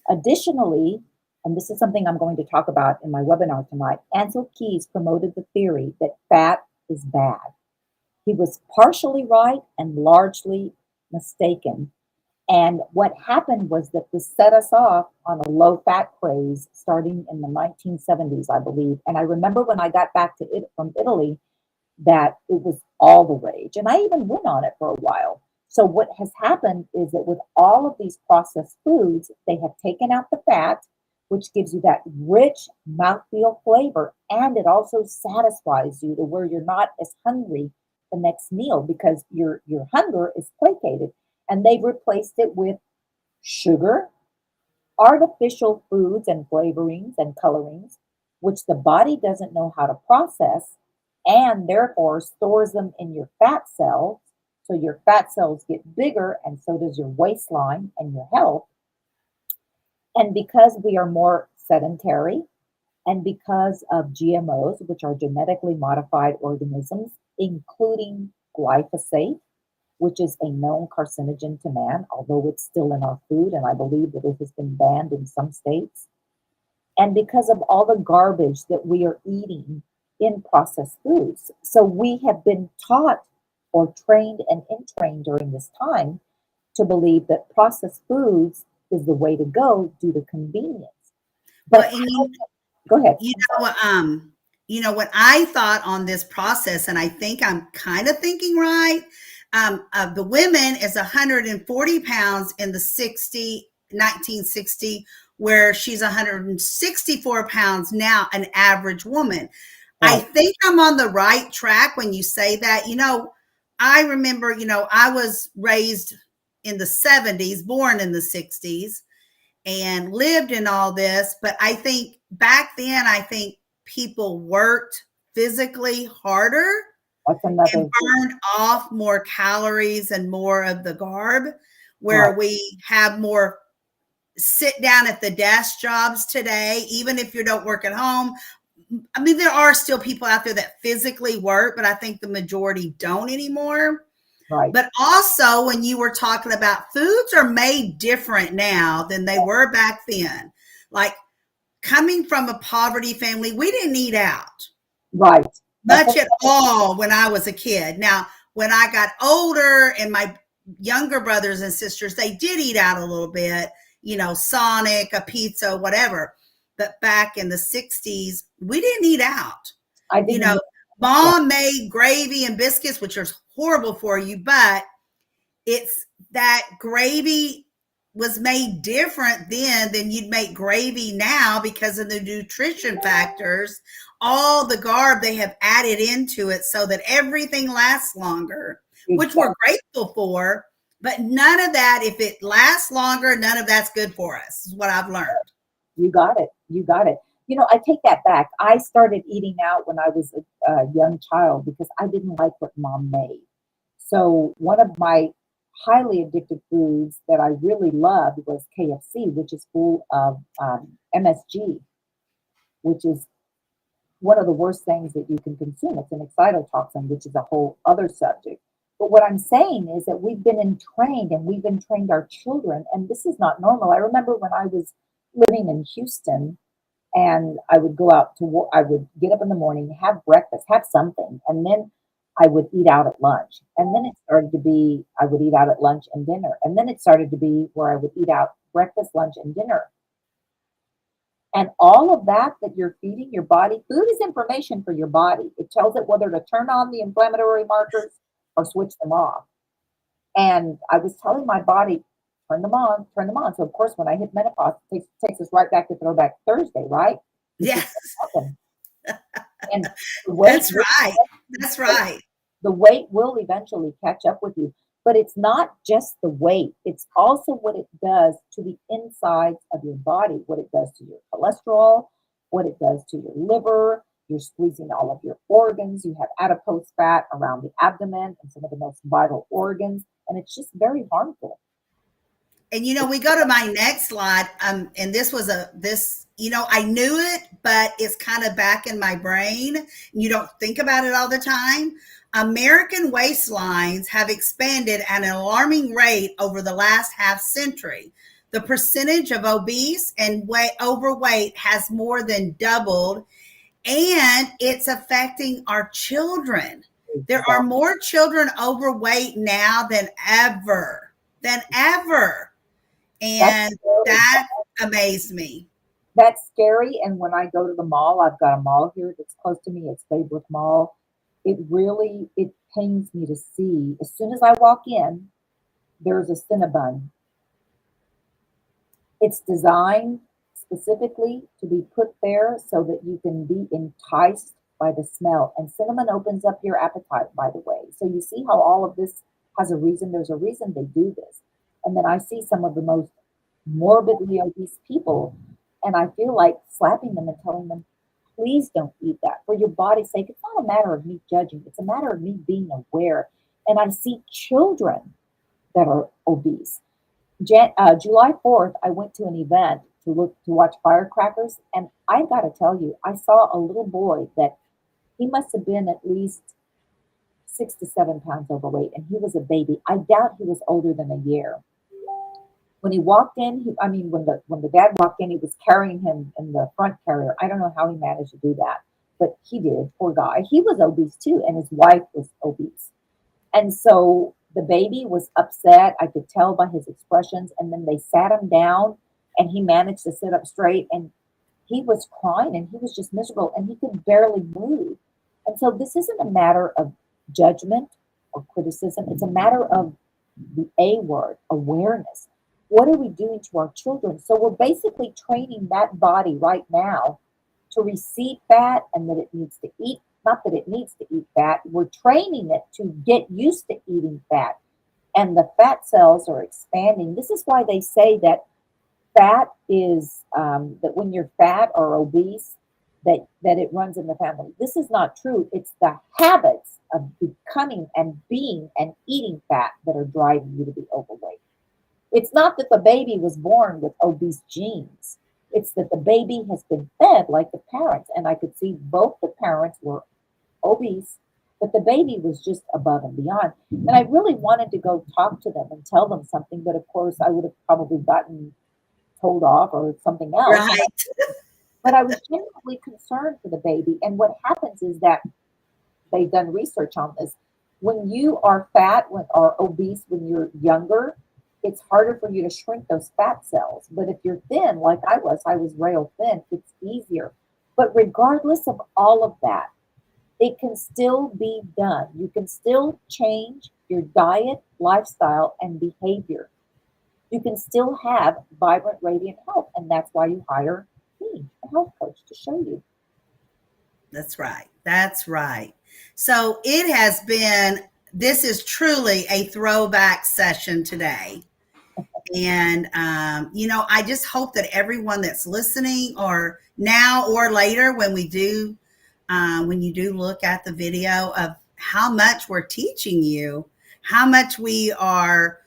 Additionally, and this is something I'm going to talk about in my webinar tonight, Ansel Keys promoted the theory that fat is bad. He was partially right and largely mistaken. And what happened was that this set us off on a low fat craze starting in the 1970s, I believe. And I remember when I got back to it from Italy that it was all the rage. And I even went on it for a while. So what has happened is that with all of these processed foods, they have taken out the fat, which gives you that rich mouthfeel flavor. And it also satisfies you to where you're not as hungry the next meal because your hunger is placated. And they've replaced it with sugar, artificial foods and flavorings and colorings, which the body doesn't know how to process and therefore stores them in your fat cells. So your fat cells get bigger, and so does your waistline and your health. And because we are more sedentary, and because of GMOs, which are genetically modified organisms, including glyphosate, which is a known carcinogen to man, although it's still in our food, and I believe that it has been banned in some states. And because of all the garbage that we are eating in processed foods. So we have been taught or trained and entrained during this time to believe that processed foods is the way to go due to convenience. But go ahead. What I thought on this process, and I think I'm kind of thinking right. The women is 140 pounds in the 1960, where she's 164 pounds now, an average woman. Right. I think I'm on the right track when you say that. I remember, I was raised in the 70s, born in the 60s, and lived in all this. But I think back then, people worked physically harder and burned off more calories and more of the garb, where we have more sit down at the desk jobs today. Even if you don't work at home, I mean, there are still people out there that physically work, but I think the majority don't anymore. Right. But also, when you were talking about foods are made different now than they were back then. Like, coming from a poverty family, we didn't eat out. Right. Much at all when I was a kid. Now, when I got older and my younger brothers and sisters, they did eat out a little bit, Sonic, a pizza, whatever. But back in the 60s, we didn't eat out. Mom made gravy and biscuits, which are horrible for you, but it's that gravy was made different then than you'd make gravy now because of the nutrition factors, all the garb they have added into it so that everything lasts longer, which we're grateful for. But none of that, if it lasts longer, none of that's good for us, is what I've learned. You got it. I take that back. I started eating out when I was a young child because I didn't like what mom made. So one of my highly addictive foods that I really loved was KFC, which is full of MSG, which is one of the worst things that you can consume. It's an excitotoxin, which is a whole other subject. But what I'm saying is that we've been entrained and we've entrained our children, and this is not normal. I remember when I was living in Houston, And I would go out to work. I would get up in the morning, have breakfast, have something, and then I would eat out at lunch. And then it started to be, I would eat out at lunch and dinner. And then it started to be where I would eat out breakfast, lunch, and dinner. And all of that that you're feeding your body, food is information for your body. It tells it whether to turn on the inflammatory markers or switch them off. And I was telling my body, turn them on, turn them on. So of course, when I hit menopause, it takes us right back to Throwback Thursday, right? It's just Yes, happened. And the that's right. That's right. the weight will eventually catch up with you. But it's not just the weight, it's also what it does to the insides of your body, what it does to your cholesterol, what it does to your liver. You're squeezing all of your organs. You have adipose fat around the abdomen and some of the most vital organs, and it's just very harmful. And we go to my next slide. And this was I knew it, but it's kind of back in my brain. You don't think about it all the time. American waistlines have expanded at an alarming rate over the last half century. The percentage of obese and overweight has more than doubled, and it's affecting our children. There are more children overweight now than ever, and that amazed me. That's scary. And when I go to the mall, I've got a mall here that's close to me. It's Baybrook Mall. It pains me to see. As soon as I walk in, there's a Cinnabon. It's designed specifically to be put there so that you can be enticed by the smell. And cinnamon opens up your appetite, by the way. So you see how all of this has a reason. There's a reason they do this. And then I see some of the most morbidly obese people, and I feel like slapping them and telling them, please don't eat that for your body's sake. It's not a matter of me judging, it's a matter of me being aware. And I see children that are obese. July 4th, I went to an event to watch firecrackers, and I got to tell you, I saw a little boy that he must have been at least 6 to 7 pounds overweight, and he was a baby. I doubt he was older than a year. When he walked in, when the dad walked in, he was carrying him in the front carrier. I don't know how he managed to do that, but he did. Poor guy. He was obese too, and his wife was obese. And so the baby was upset. I could tell by his expressions. And then they sat him down, and he managed to sit up straight. And he was crying, and he was just miserable, and he could barely move. And so this isn't a matter of judgment or criticism. It's a matter of the A word, awareness. What are we doing to our children? So we're basically training that body right now to receive fat, and that it needs to eat. Not that it needs to eat fat. We're training it to get used to eating fat. And the fat cells are expanding. This is why they say that fat is, that when you're fat or obese, that it runs in the family. This is not true. It's the habits of becoming and being and eating fat that are driving you to be overweight. It's not that the baby was born with obese genes. It's that the baby has been fed like the parents. And I could see both the parents were obese, but the baby was just above and beyond. And I really wanted to go talk to them and tell them something, but of course I would have probably gotten told off or something else. Right. But I was genuinely concerned for the baby. And what happens is that they've done research on this. When you are fat or obese when you're younger, it's harder for you to shrink those fat cells. But if you're thin, like I was rail thin, it's easier. But regardless of all of that, it can still be done. You can still change your diet, lifestyle, and behavior. You can still have vibrant, radiant health. And that's why you hire me, a health coach, to show you. That's right. That's right. So this is truly a throwback session today. And, I just hope that everyone that's listening, or now or later, when you do look at the video of how much we're teaching you, how much we are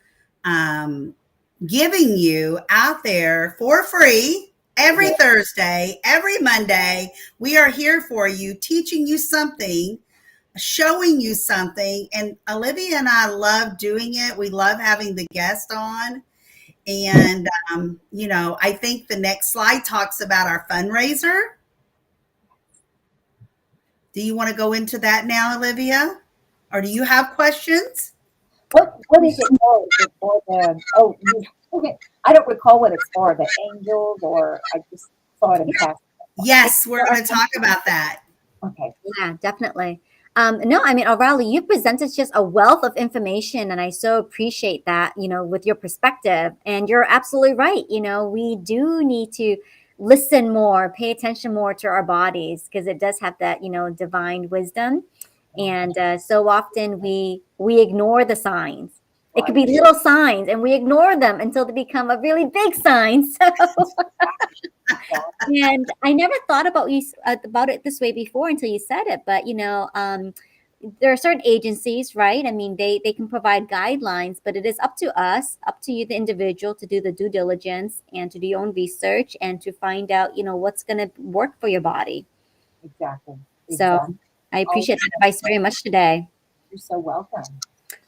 giving you out there for free every Thursday, every Monday, we are here for you, teaching you something, showing you something. And Olivia and I love doing it. We love having the guest on. And, I think the next slide talks about our fundraiser. Do you want to go into that now, Olivia? Or do you have questions? What is it for? Is it for the okay. I don't recall what it's for, the angels, or I just saw it in passing. Yes, we're going to talk about that. Okay. Yeah, definitely. No, I mean, Oralia, you presented just a wealth of information, and I so appreciate that, with your perspective. And you're absolutely right. We do need to listen more, pay attention more to our bodies because it does have that, divine wisdom. And so often we ignore the signs. It could be little signs, and we ignore them until they become a really big sign. So, and I never thought about it this way before until you said it. But there are certain agencies, right? I mean, they can provide guidelines, but it is up to us, up to you, the individual, to do the due diligence and to do your own research and to find out, what's going to work for your body. Exactly. So I appreciate the advice very much today. You're so welcome.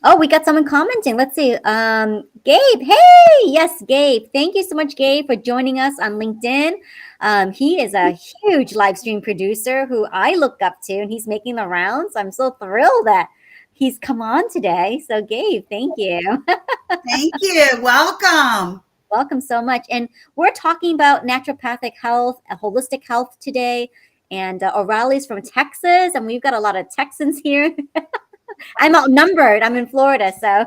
Oh, we got someone commenting. Let's see. Gabe. Hey, yes, Gabe. Thank you so much, Gabe, for joining us on LinkedIn. He is a huge live stream producer who I look up to, and he's making the rounds. I'm so thrilled that he's come on today. So, Gabe, thank you. Thank you. Welcome. Welcome so much. And we're talking about naturopathic health, holistic health today. And Oralia's from Texas, and we've got a lot of Texans here. I'm outnumbered. I'm in Florida, so.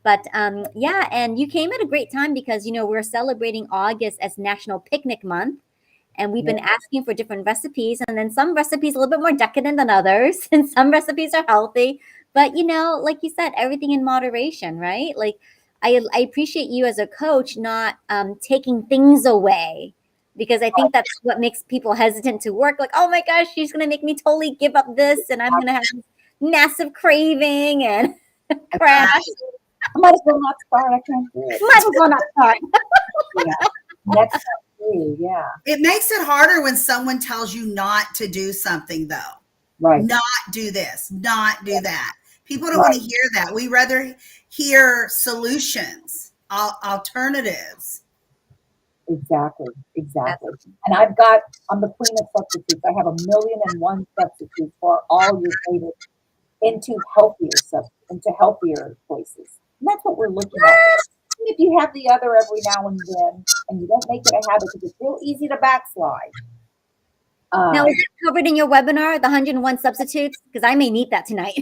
But yeah, and you came at a great time because we're celebrating August as National Picnic Month, and we've been asking for different recipes, and then some recipes a little bit more decadent than others, and some recipes are healthy. But like you said, everything in moderation, right? Like I appreciate you as a coach not taking things away. Because I think that's what makes people hesitant to work. Like, oh my gosh, she's going to make me totally give up this, and I'm going to have this massive craving and crash. I might as well not start. I can't do it. Might as well not start. That's not true. Yeah. It makes it harder when someone tells you not to do something, though. Right. Not do this, not do that. People don't want to hear that. We rather hear solutions, alternatives. Exactly. And I'm the queen of substitutes. I have 1,000,001 substitutes for all your favorites into healthier choices. And that's what we're looking at. And if you have the other every now and then, and you don't make it a habit, because it's real easy to backslide. Now, is it covered in your webinar, the 101 substitutes? Because I may need that tonight.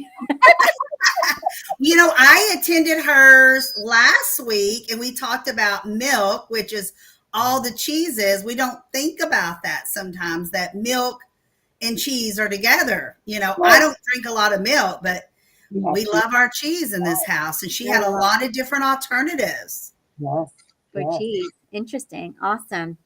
I attended hers last week, and we talked about milk, which is all the cheeses. We don't think about that sometimes, that milk and cheese are together. I don't drink a lot of milk, but we love our cheese in this house. And she had a lot of different alternatives. Yes. For cheese. Interesting. Awesome.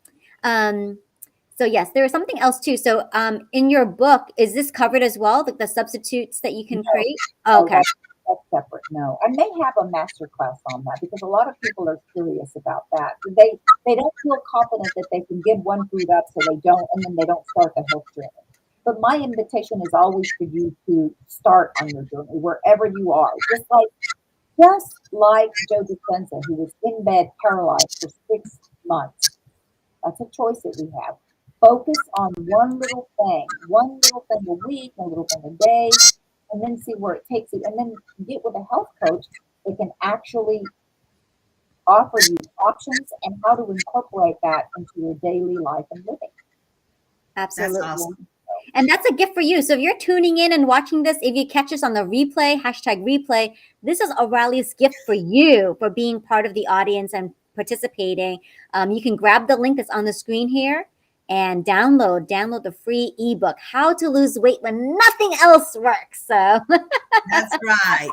So yes, there was something else too. So in your book, is this covered as well? Like the substitutes that you can create? Oh, okay. That's separate. No, I may have a master class on that because a lot of people are curious about that. They don't feel confident that they can give one food up, so they don't, and then they don't start the health journey. But my invitation is always for you to start on your journey wherever you are. Just like Joe Dispenza, who was in bed paralyzed for 6 months. That's a choice that we have. Focus on one little thing a week, one little thing a day, and then see where it takes you. And then get with a health coach that can actually offer you options and how to incorporate that into your daily life and living. Absolutely. That's awesome. And that's a gift for you. So if you're tuning in and watching this, if you catch us on the replay, #replay, this is Oralia's gift for you for being part of the audience and participating. You can grab the link that's on the screen here and download the free ebook, How to Lose Weight When Nothing Else Works. So that's right.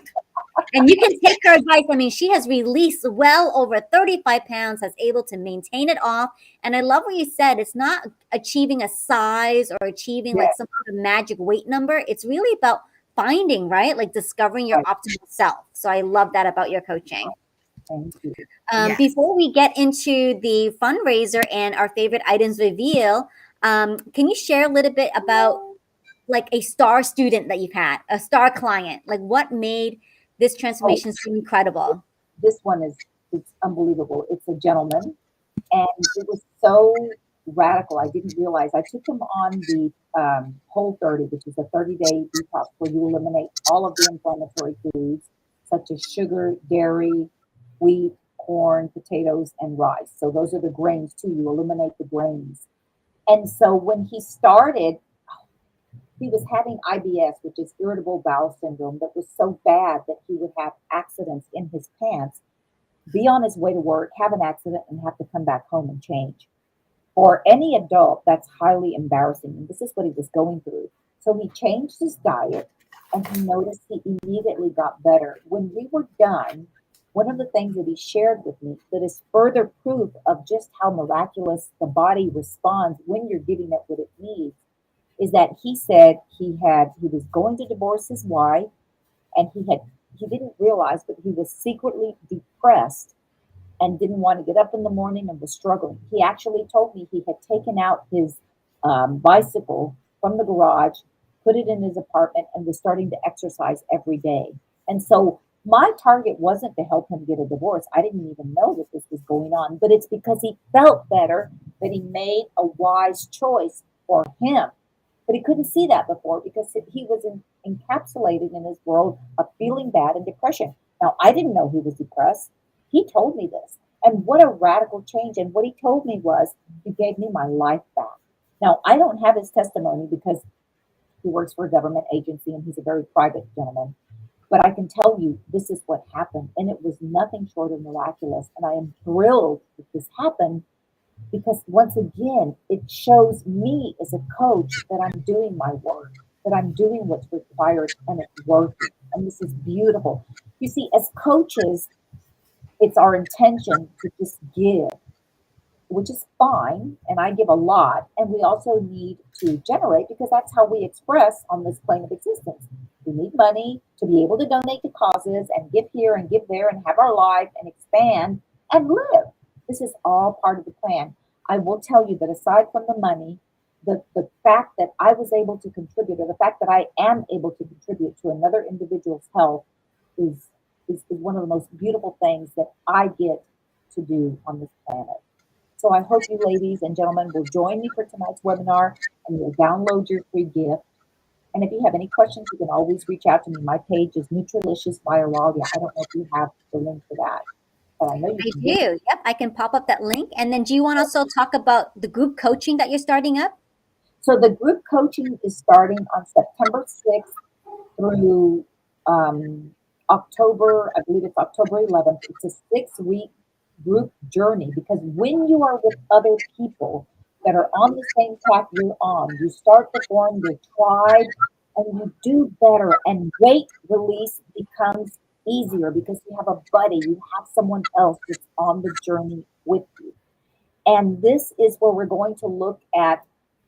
And you can take her advice. I mean, she has released well over 35 pounds, has able to maintain it off. And I love what you said. It's not achieving a size or achieving like some kind of magic weight number. It's really about finding, right? Like discovering your optimal self. So I love that about your coaching. Thank you. Before we get into the fundraiser and our favorite items reveal, can you share a little bit about like a star student that you've had, a star client? Like what made this transformation so incredible? this one is, it's unbelievable. It's a gentleman, and it was so radical. I didn't realize. I took him on the Whole 30, which is a 30-day detox where you eliminate all of the inflammatory foods such as sugar, dairy, wheat, corn, potatoes, and rice. So those are the grains too. You eliminate the grains. And so when he started, he was having IBS, which is irritable bowel syndrome, that was so bad that he would have accidents in his pants, be on his way to work, have an accident, and have to come back home and change. For any adult, that's highly embarrassing. And this is what he was going through. So he changed his diet and he noticed he immediately got better. When we were done, one of the things that he shared with me that is further proof of just how miraculous the body responds when you're giving it what it needs is that he said he was going to divorce his wife, and he didn't realize, but he was secretly depressed and didn't want to get up in the morning and was struggling. He actually told me he had taken out his bicycle from the garage, put it in his apartment, and was starting to exercise every day. And so my target wasn't to help him get a divorce. I didn't even know that this was going on, but it's because he felt better that he made a wise choice for him. But he couldn't see that before because he was encapsulated in his world of feeling bad and depression. Now, I didn't know he was depressed. He told me this. And what a radical change. And what he told me was, he gave me my life back. Now, I don't have his testimony because he works for a government agency and he's a very private gentleman. But I can tell you this is what happened. And it was nothing short of miraculous. And I am thrilled that this happened because once again, it shows me as a coach that I'm doing my work, that I'm doing what's required and it's working. And this is beautiful. You see, as coaches, it's our intention to just give, which is fine. And I give a lot. And we also need to generate because that's how we express on this plane of existence. We need money to be able to donate to causes and give here and give there and have our life and expand and live. This is all part of the plan. I will tell you that aside from the money, the fact that I was able to contribute, or the fact that I am able to contribute to another individual's health is one of the most beautiful things that I get to do on this planet. So I hope you ladies and gentlemen will join me for tonight's webinar and you'll download your free gift. And if you have any questions, you can always reach out to me. My page is Nutralicious by Oralia. I don't know if you have the link for that, but I know you I can get it. do. Yep, I can pop up that link. And then do you want to also talk about the group coaching that you're starting up? So the group coaching is starting on September 6th through October, I believe it's October 11th. It's a 6-week group journey because when you are with other people that are on the same track you're on, you start to form your tribe and you do better, and weight release becomes easier because you have a buddy, you have someone else that's on the journey with you. And this is where we're going to look at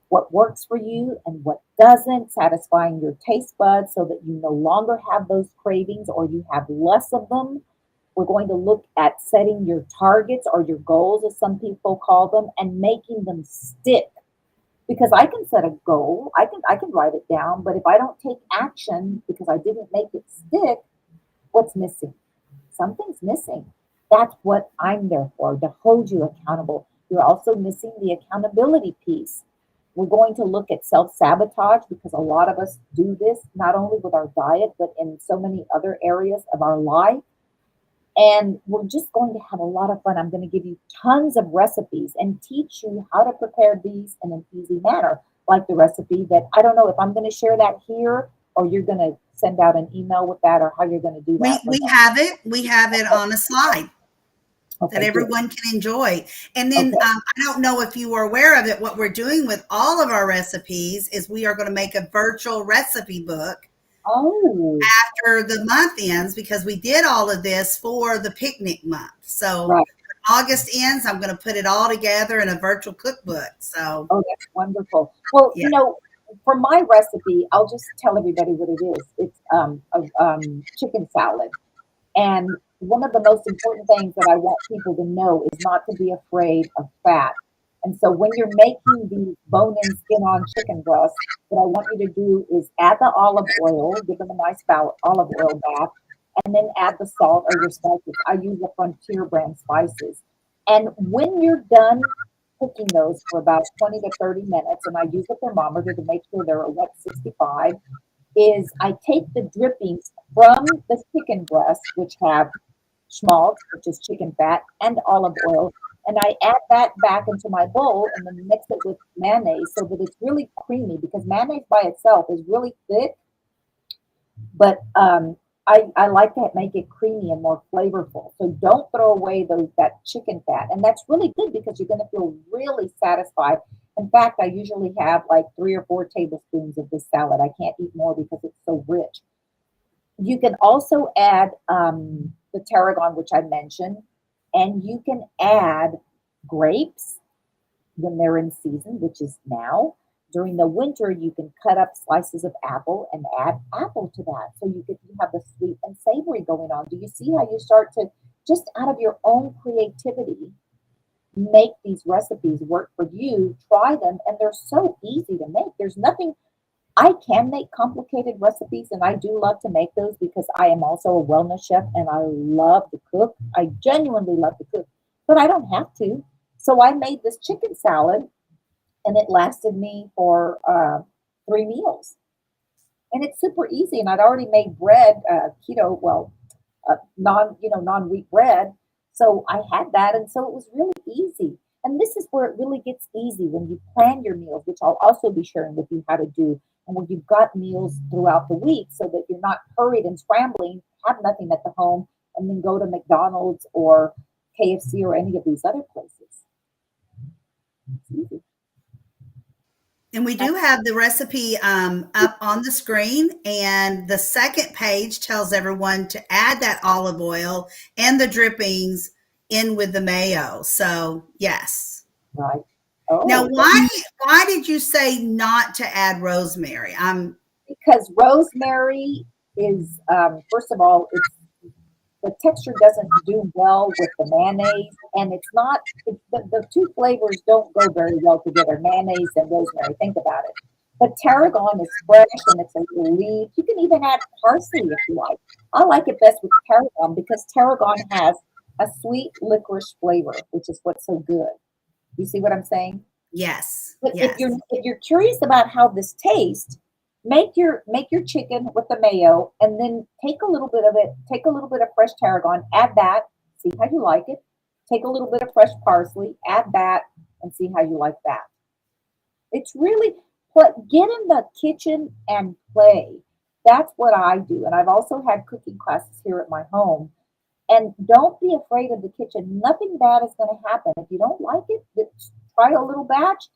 what works for you and what doesn't, satisfying your taste buds so that you no longer have those cravings or you have less of them. We're going to look at setting your targets or your goals, as some people call them, and making them stick. Because I can set a goal, I can write it down, but if I don't take action because I didn't make it stick, what's missing? Something's missing. That's what I'm there for, to hold you accountable. You're also missing the accountability piece. We're going to look at self-sabotage because a lot of us do this, not only with our diet, but in so many other areas of our life. And we're just going to have a lot of fun. I'm going to give you tons of recipes and teach you how to prepare these in an easy manner, like the recipe that I don't know if I'm going to share that here or you're going to send out an email with that or how you're going to do that. We have it on a slide that everyone can enjoy. And then I don't know if you are aware of it. What we're doing with all of our recipes is we are going to make a virtual recipe book after the month ends because we did all of this for the picnic month. So when August ends, I'm going to put it all together in a virtual cookbook. So that's wonderful. Well, you know, for my recipe, I'll just tell everybody what it is. It's a chicken salad. And one of the most important things that I want people to know is not to be afraid of fat. And so when you're making the bone and skin on chicken breast, what I want you to do is add the olive oil, give them a nice olive oil bath, and then add the salt or your spices. I use the Frontier brand spices. And when you're done cooking those for about 20 to 30 minutes, and I use a thermometer to make sure they're at 165, is I take the drippings from the chicken breasts, which have schmaltz, which is chicken fat, and olive oil, and I add that back into my bowl and then mix it with mayonnaise so that it's really creamy, because mayonnaise by itself is really thick, but I like to make it creamy and more flavorful. So don't throw away that chicken fat. And that's really good because you're going to feel really satisfied. In fact, I usually have like 3 or 4 tablespoons of this salad. I can't eat more because it's so rich. You can also add the tarragon, which I mentioned, and you can add grapes when they're in season, which is now. During the winter, you can cut up slices of apple and add apple to that. So you have the sweet and savory going on. Do you see how you start to, just out of your own creativity, make these recipes work for you? Try them, and they're so easy to make. There's nothing, I can make complicated recipes, and I do love to make those because I am also a wellness chef and I love to cook. I genuinely love to cook, but I don't have to. So I made this chicken salad, and it lasted me for 3 meals. And it's super easy. And I'd already made bread, keto, non-wheat bread. So I had that, and so it was really easy. And this is where it really gets easy, when you plan your meals, which I'll also be sharing with you how to do, and when you've got meals throughout the week so that you're not hurried and scrambling, have nothing at the home, and then go to McDonald's or KFC or any of these other places. It's easy. And we do have the recipe up on the screen, and the second page tells everyone to add that olive oil and the drippings in with the mayo. So yes. Right. Oh, now, why did you say not to add rosemary? Because rosemary is, first of all, the texture doesn't do well with the mayonnaise, and the 2 flavors don't go very well together, mayonnaise and rosemary. Think about it. But tarragon is fresh, and it's a little leaf. You can even add parsley if you like. I like it best with tarragon because tarragon has a sweet licorice flavor, which is what's so good. You see what I'm saying? Yes. But yes. if you're curious about how this tastes, make your chicken with the mayo, and then take a little bit of fresh tarragon, add that, see how you like it. Take a little bit of fresh parsley, add that, and see how you like that. It's really, get in the kitchen and play. That's what I do. And I've also had cooking classes here at my home. And don't be afraid of the kitchen. Nothing bad is going to happen. If you don't like it, try a little batch,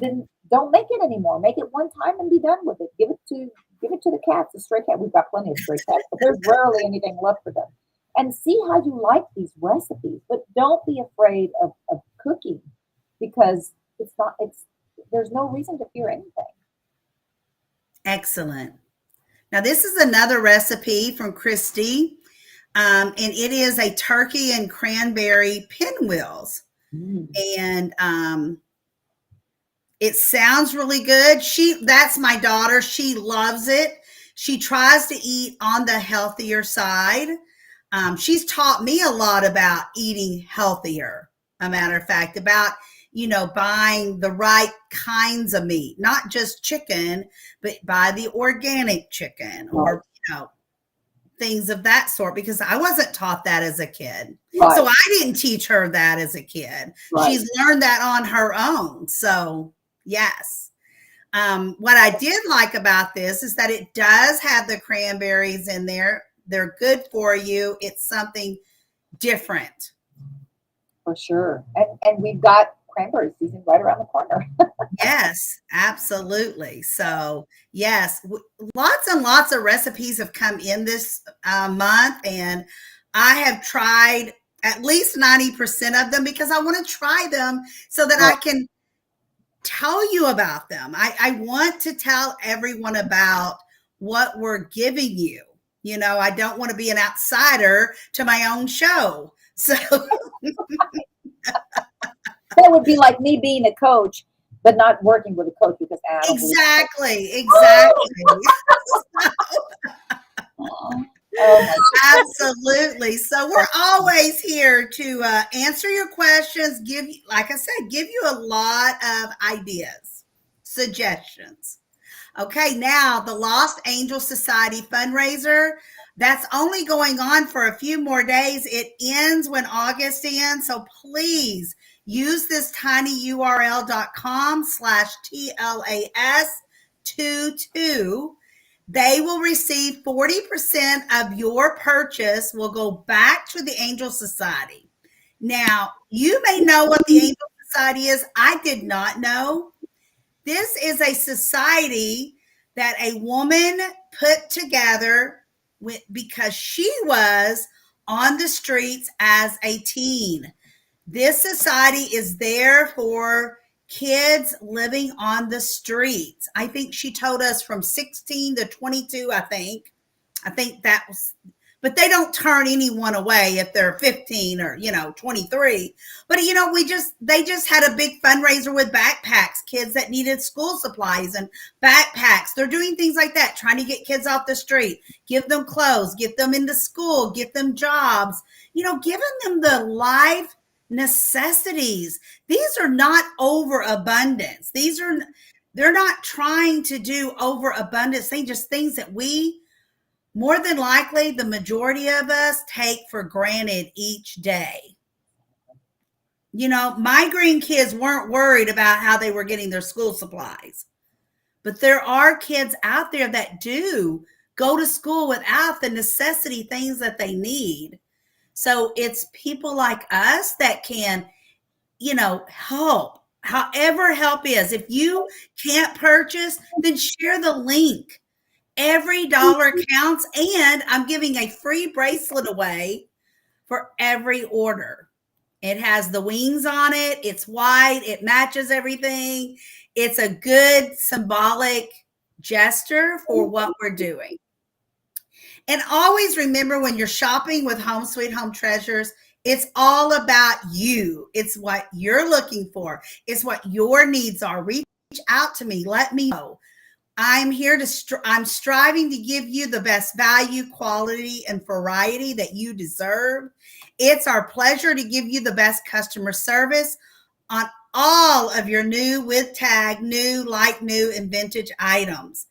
then don't make it anymore. Make it one time and be done with it. Give it to the cats, the stray cat. We've got plenty of stray cats, but there's rarely anything left for them. And see how you like these recipes. But don't be afraid of cooking, because there's no reason to fear anything. Excellent. Now, this is another recipe from Christy. And it is a turkey and cranberry pinwheels. And it sounds really good. That's my daughter. She loves it. She tries to eat on the healthier side. She's taught me a lot about eating healthier. A matter of fact, about, buying the right kinds of meat, not just chicken, but buy the organic chicken or, things of that sort, because I wasn't taught that as a kid. Right. So I didn't teach her that as a kid. Right. She's learned that on her own. So yes. What I did like about this is that it does have the cranberries in there. They're good for you. It's something different. For sure. And we've got cranberry season right around the corner. Yes, absolutely. So yes, lots and lots of recipes have come in this month, and I have tried at least 90% of them because I want to try them so that I can tell you about them. I want to tell everyone about what we're giving you. I don't want to be an outsider to my own show. So that would be like me being a coach, but not working with a coach because exactly. Oh my Absolutely. So we're always here to answer your questions, give you, like I said, give you a lot of ideas, suggestions. Okay, now the Lost Angel Society fundraiser, that's only going on for a few more days. It ends when August ends. So please use this tinyurl.com/TLAS22. They will receive 40% of your purchase will go back to the Angel Society. Now, you may know what the Angel Society is. I did not know. This is a society that a woman put together because she was on the streets as a teen. This society is there for kids living on the streets. I think she told us from 16 to 22, I think. I think that was, but they don't turn anyone away if they're 15 or, 23. But, they just had a big fundraiser with backpacks, kids that needed school supplies and backpacks. They're doing things like that, trying to get kids off the street, give them clothes, get them into school, get them jobs, giving them the life necessities. These are not overabundance. They're not trying to do overabundance. They just things that we, more than likely, the majority of us take for granted each day. My grandkids weren't worried about how they were getting their school supplies. But there are kids out there that do go to school without the necessity things that they need. So it's people like us that can, help. However help is. If you can't purchase, then share the link. Every dollar counts, and I'm giving a free bracelet away for every order. It has the wings on it. It's white. It matches everything. It's a good symbolic gesture for what we're doing. And always remember, when you're shopping with Home Sweet Home Treasures, it's all about you. It's what you're looking for. It's what your needs are. Reach out to me. Let me know. I'm here I'm striving to give you the best value, quality, and variety that you deserve. It's our pleasure to give you the best customer service on all of your new with tag, new, like new, and vintage items.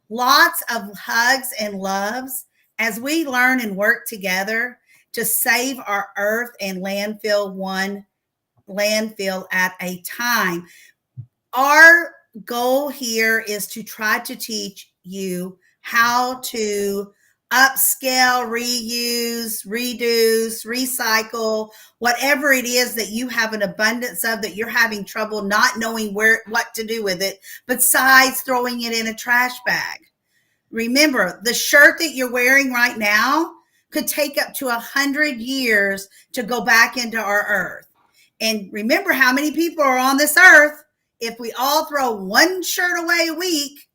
Lots of hugs and loves as we learn and work together to save our earth and landfill, one landfill at a time. Our goal here is to try to teach you how to upscale, reuse, reduce, recycle, whatever it is that you have an abundance of, that you're having trouble not knowing what to do with it, besides throwing it in a trash bag. Remember, the shirt that you're wearing right now could take up to 100 years to go back into our earth. And remember how many people are on this earth. If we all throw one shirt away a week,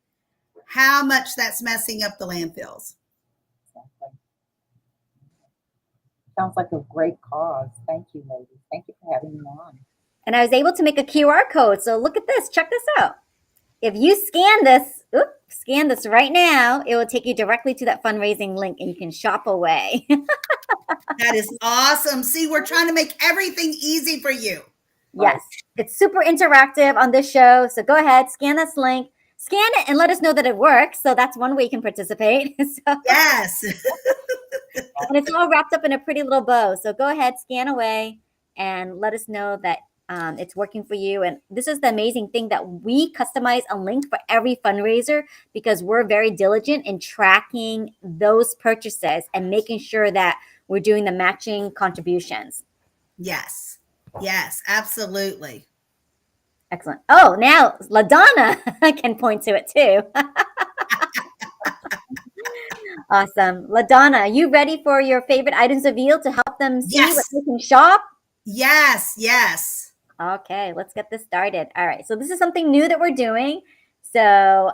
how much that's messing up the landfills. Sounds like a great cause. Thank you, ladies. Thank you for having me on. And I was able to make a QR code. So look at this. Check this out. If you scan this right now, it will take you directly to that fundraising link and you can shop away. That is awesome. See, we're trying to make everything easy for you. Yes, it's super interactive on this show. So go ahead, scan this link, scan it, and let us know that it works. So that's one way you can participate. Yes. And it's all wrapped up in a pretty little bow. So go ahead, scan away, and let us know that it's working for you. And this is the amazing thing, that we customize a link for every fundraiser because we're very diligent in tracking those purchases and making sure that we're doing the matching contributions. Yes. Yes, absolutely. Excellent. Oh, now LaDonna can point to it too. Awesome. LaDonna, are you ready for your favorite items revealed to help them see what they can shop? Yes, yes. Okay, let's get this started. All right, so this is something new that we're doing. So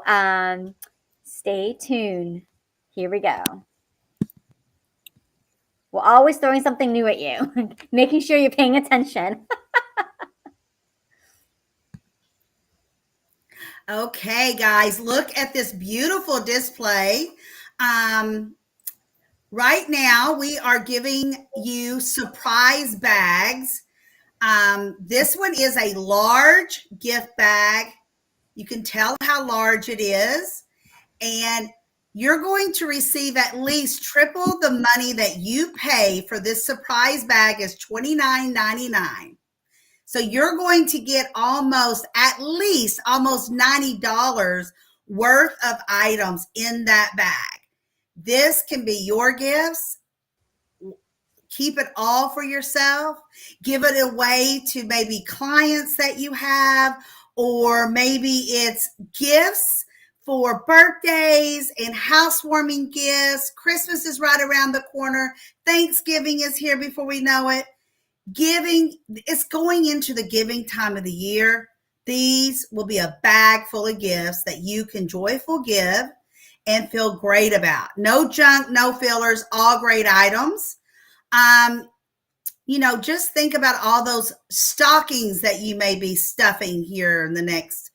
stay tuned. Here we go. We're always throwing something new at you, making sure you're paying attention. Okay, guys, look at this beautiful display. Right now, we are giving you surprise bags. This one is a large gift bag. You can tell how large it is. And you're going to receive at least triple the money that you pay for this surprise bag is $29.99. So you're going to get at least almost $90 worth of items in that bag. This can be your gifts. Keep it all for yourself. Give it away to maybe clients that you have, or maybe it's gifts for birthdays and housewarming gifts. Christmas is right around the corner. Thanksgiving is here before we know it. Giving, it's going into the giving time of the year. These will be a bag full of gifts that you can joyful give and feel great about. No junk, no fillers, all great items. Just think about all those stockings that you may be stuffing here in the next,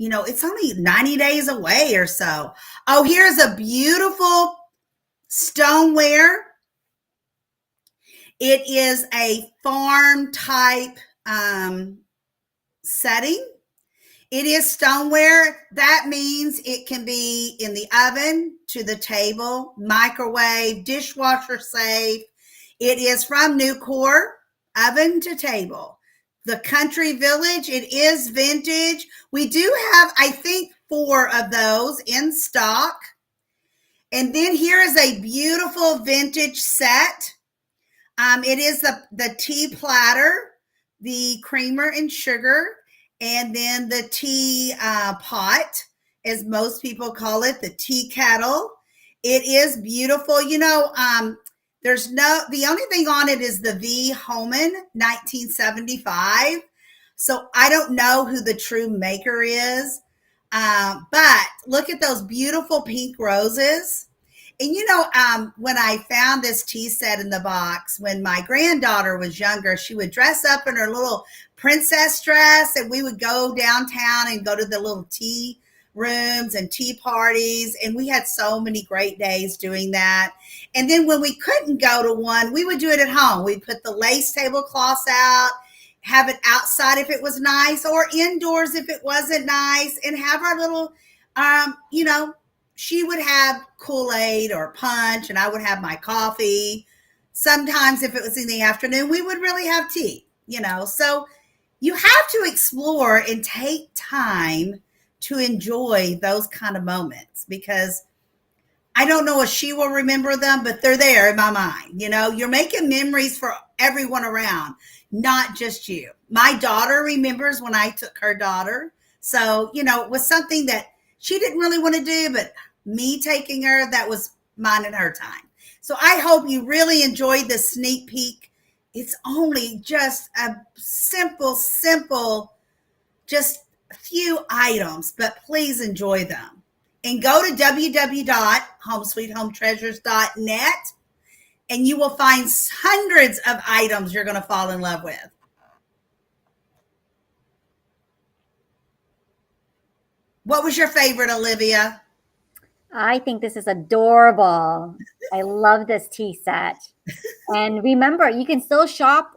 it's only 90 days away or so. Oh, here's a beautiful stoneware. It is a farm type setting. It is stoneware. That means it can be in the oven, to the table, microwave, dishwasher safe. It is from Nucor, oven to table. The Country Village, it is vintage. We do have, I think, 4 of those in stock. And then here is a beautiful vintage set. It is the tea platter, the creamer and sugar, and then the tea pot, as most people call it, the tea kettle. It is beautiful. The only thing on it is the V. Holman 1975. So I don't know who the true maker is. But look at those beautiful pink roses. And when I found this tea set in the box, when my granddaughter was younger, she would dress up in her little princess dress, and we would go downtown and go to the little tea rooms and tea parties. And we had so many great days doing that. And then when we couldn't go to one, we would do it at home. We'd put the lace tablecloths out, have it outside if it was nice, or indoors if it wasn't nice, and have our little, she would have Kool-Aid or punch, and I would have my coffee. Sometimes if it was in the afternoon, we would really have tea, So you have to explore and take time to enjoy those kind of moments, because I don't know if she will remember them, but they're there in my mind. You're making memories for everyone around, not just you. My daughter remembers when I took her daughter. So, it was something that she didn't really want to do, but me taking her, that was mine and her time. So I hope you really enjoyed this sneak peek. It's only just a simple, just a few items, but please enjoy them. And go to www.homesweethometreasures.net, and you will find hundreds of items you're going to fall in love with. What was your favorite, Olivia? I think this is adorable. I love this tea set. And remember, you can still shop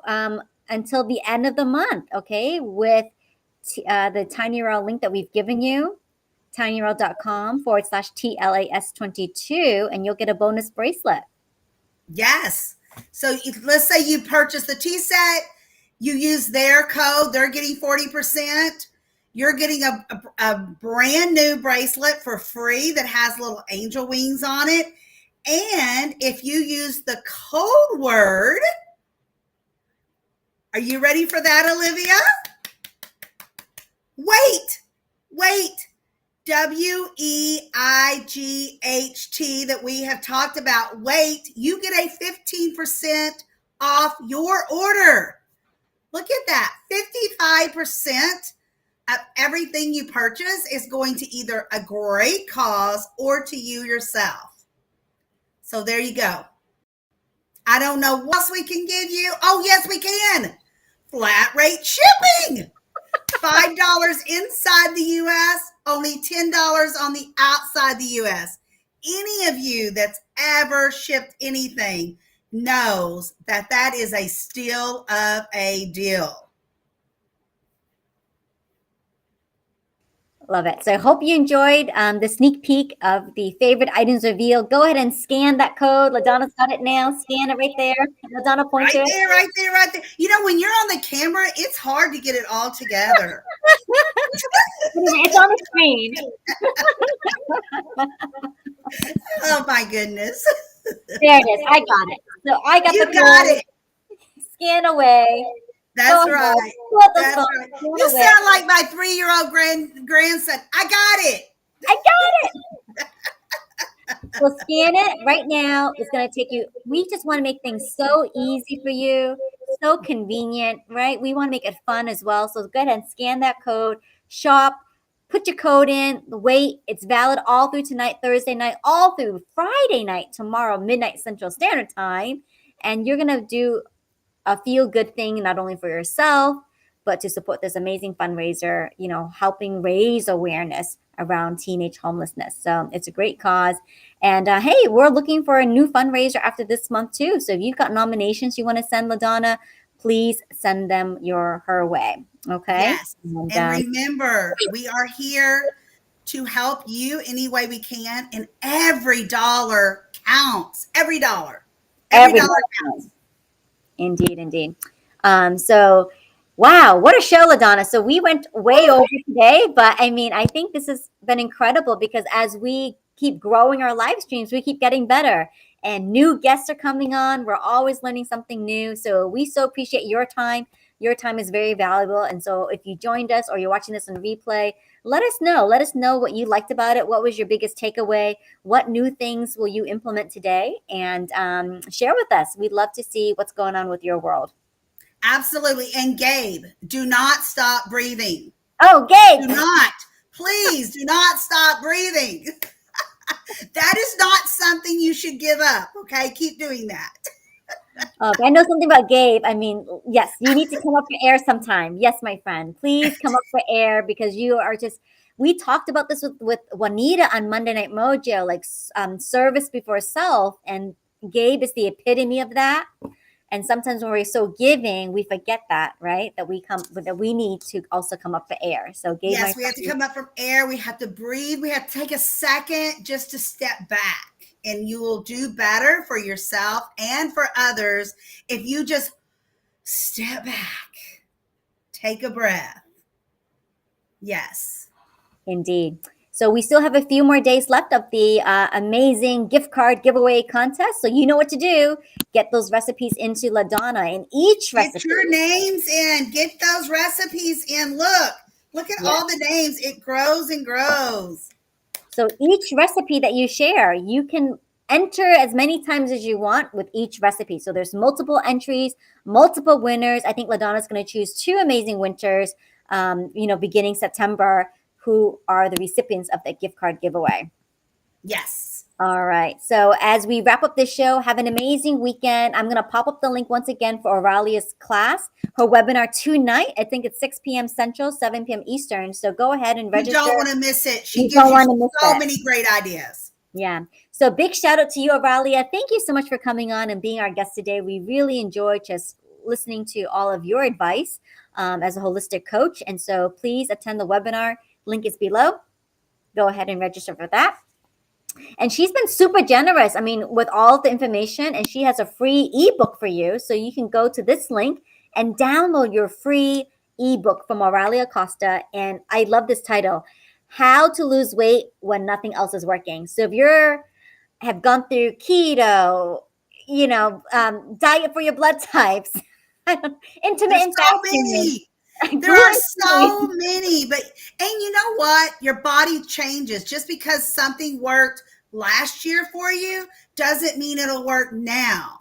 until the end of the month, okay, with the TinyURL link that we've given you, tinyurl.com/TLAS22, and you'll get a bonus bracelet. Yes. So let's say you purchase the tea set, you use their code, they're getting 40%. You're getting a brand new bracelet for free that has little angel wings on it. And if you use the code word, are you ready for that, Olivia? Wait. WEIGHT that we have talked about. Wait, you get a 15% off your order. Look at that. 55% of everything you purchase is going to either a great cause or to you yourself. So there you go. I don't know what else we can give you. Oh, yes, we can. Flat rate shipping. $5 inside the U.S., only $10 on the outside the U.S. any of you that's ever shipped anything knows that that is a steal of a deal. Love it. So I hope you enjoyed the sneak peek of the favorite items revealed. Go ahead and scan that code. LaDonna's got it now. Scan it right there. LaDonna, point Right to it. there, right there, right there. You know, when you're on the camera, it's hard to get it all together. It's on the screen. Oh my goodness. There it is. I got it. So I got You the got code. it. Scan away. That's Go ahead. right. Pull up the That's phone. right. Scan You away. sound like my 3-year-old grandson. I got it. I got it. So scan it right now. It's going to take you. We just want to make things so easy for you, so convenient, right? We want to make it fun as well. So go ahead and scan that code, shop, put your code in, wait. It's valid all through tonight, Thursday night, all through Friday night, tomorrow, midnight Central Standard Time. And you're going to do a feel good thing, not only for yourself, but to support this amazing fundraiser, helping raise awareness around teenage homelessness. So it's a great cause. And hey, we're looking for a new fundraiser after this month too. So if you've got nominations you want to send LaDonna, please send them her way. Okay. Yes. And remember, we are here to help you any way we can. And every dollar counts. Every dollar. Every dollar counts. Indeed. So, wow, what a show, LaDonna. So we went way over today, but I mean, I think this has been incredible because as we keep growing our live streams, we keep getting better and new guests are coming on. We're always learning something new. So we so appreciate your time. Your time is very valuable. And so if you joined us or you're watching this on replay, let us know. Let us know what you liked about it. What was your biggest takeaway? What new things will you implement today? And share with us. We'd love to see what's going on with your world. Absolutely. And Gabe, do not stop breathing. Oh, Gabe. Do not. Please do not stop breathing. That is not something you should give up. Okay. Keep doing that. I know something about Gabe. I mean, yes, you need to come up for air sometime. Yes, my friend, please come up for air because you are we talked about this with Juanita on Monday Night Mojo, like service before self. And Gabe is the epitome of that. And sometimes when we're so giving, we forget that, right? That we need to also come up for air. So Gabe, yes, we have to come up from air. We have to breathe. We have to take a second just to step back. And you will do better for yourself and for others if you just step back, take a breath. Yes. Indeed. So we still have a few more days left of the amazing gift card giveaway contest. So you know what to do. Get those recipes into LaDonna in each recipe. Get your names in. Get those recipes in. Look at all the names. It grows and grows. So each recipe that you share, you can enter as many times as you want with each recipe. So there's multiple entries, multiple winners. I think LaDonna's going to choose 2 amazing winners, beginning September, who are the recipients of the gift card giveaway. Yes. All right. So as we wrap up this show, have an amazing weekend. I'm going to pop up the link once again for Oralia's class, her webinar tonight. I think it's 6 p.m. Central, 7 p.m. Eastern. So go ahead and register. You don't want to miss it. She gives you so many great ideas. Yeah. So big shout out to you, Oralia. Thank you so much for coming on and being our guest today. We really enjoyed just listening to all of your advice as a holistic coach. And so please attend the webinar. Link is below. Go ahead and register for that. And she's been super generous. I mean, with all the information, and she has a free ebook for you. So you can go to this link and download your free ebook from Oralia Acosta. And I love this title, How to Lose Weight When Nothing Else is Working. So if have gone through keto, diet for your blood types, intermittent fasting. There are so many, and you know what? Your body changes. Just because something worked last year for you doesn't mean it'll work now.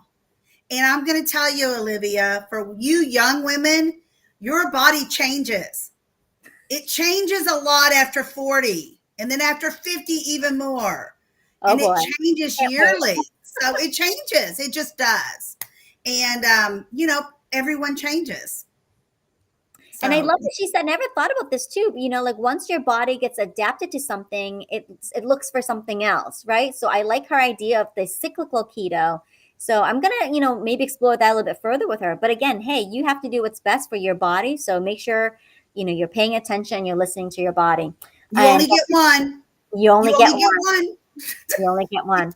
And I'm going to tell you, Olivia, for you young women, your body changes. It changes a lot after 40 and then after 50, even more. It changes yearly. So it changes. It just does. And, everyone changes. And I So love that she said, never thought about this too. You know, like once your body gets adapted to something, it looks for something else, right? So I like her idea of the cyclical keto. So I'm gonna, maybe explore that a little bit further with her. But again, hey, you have to do what's best for your body. So make sure, you're paying attention, you're listening to your body. you And only get one. you only You get only get one. one. You only get one.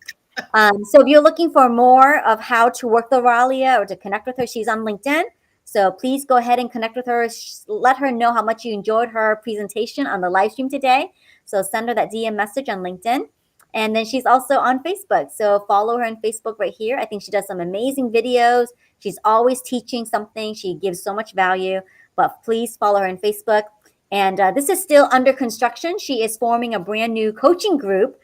So if you're looking for more of how to work with Oralia or to connect with her, she's on LinkedIn. So please go ahead and connect with her. Let her know how much you enjoyed her presentation on the live stream today. So send her that DM message on LinkedIn. And then she's also on Facebook. So follow her on Facebook right here. I think she does some amazing videos. She's always teaching something. She gives so much value. But please follow her on Facebook. And this is still under construction. She is forming a brand new coaching group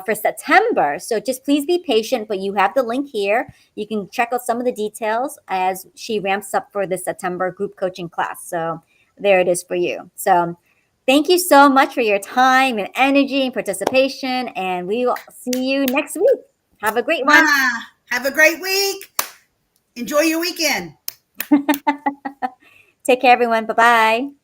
for September. So just please be patient, but you have the link here. You can check out some of the details as she ramps up for the September group coaching class. So there it is for you. So thank you so much for your time and energy and participation. And we will see you next week. Have a great one. Have a great week. Enjoy your weekend. Take care, everyone. Bye-bye.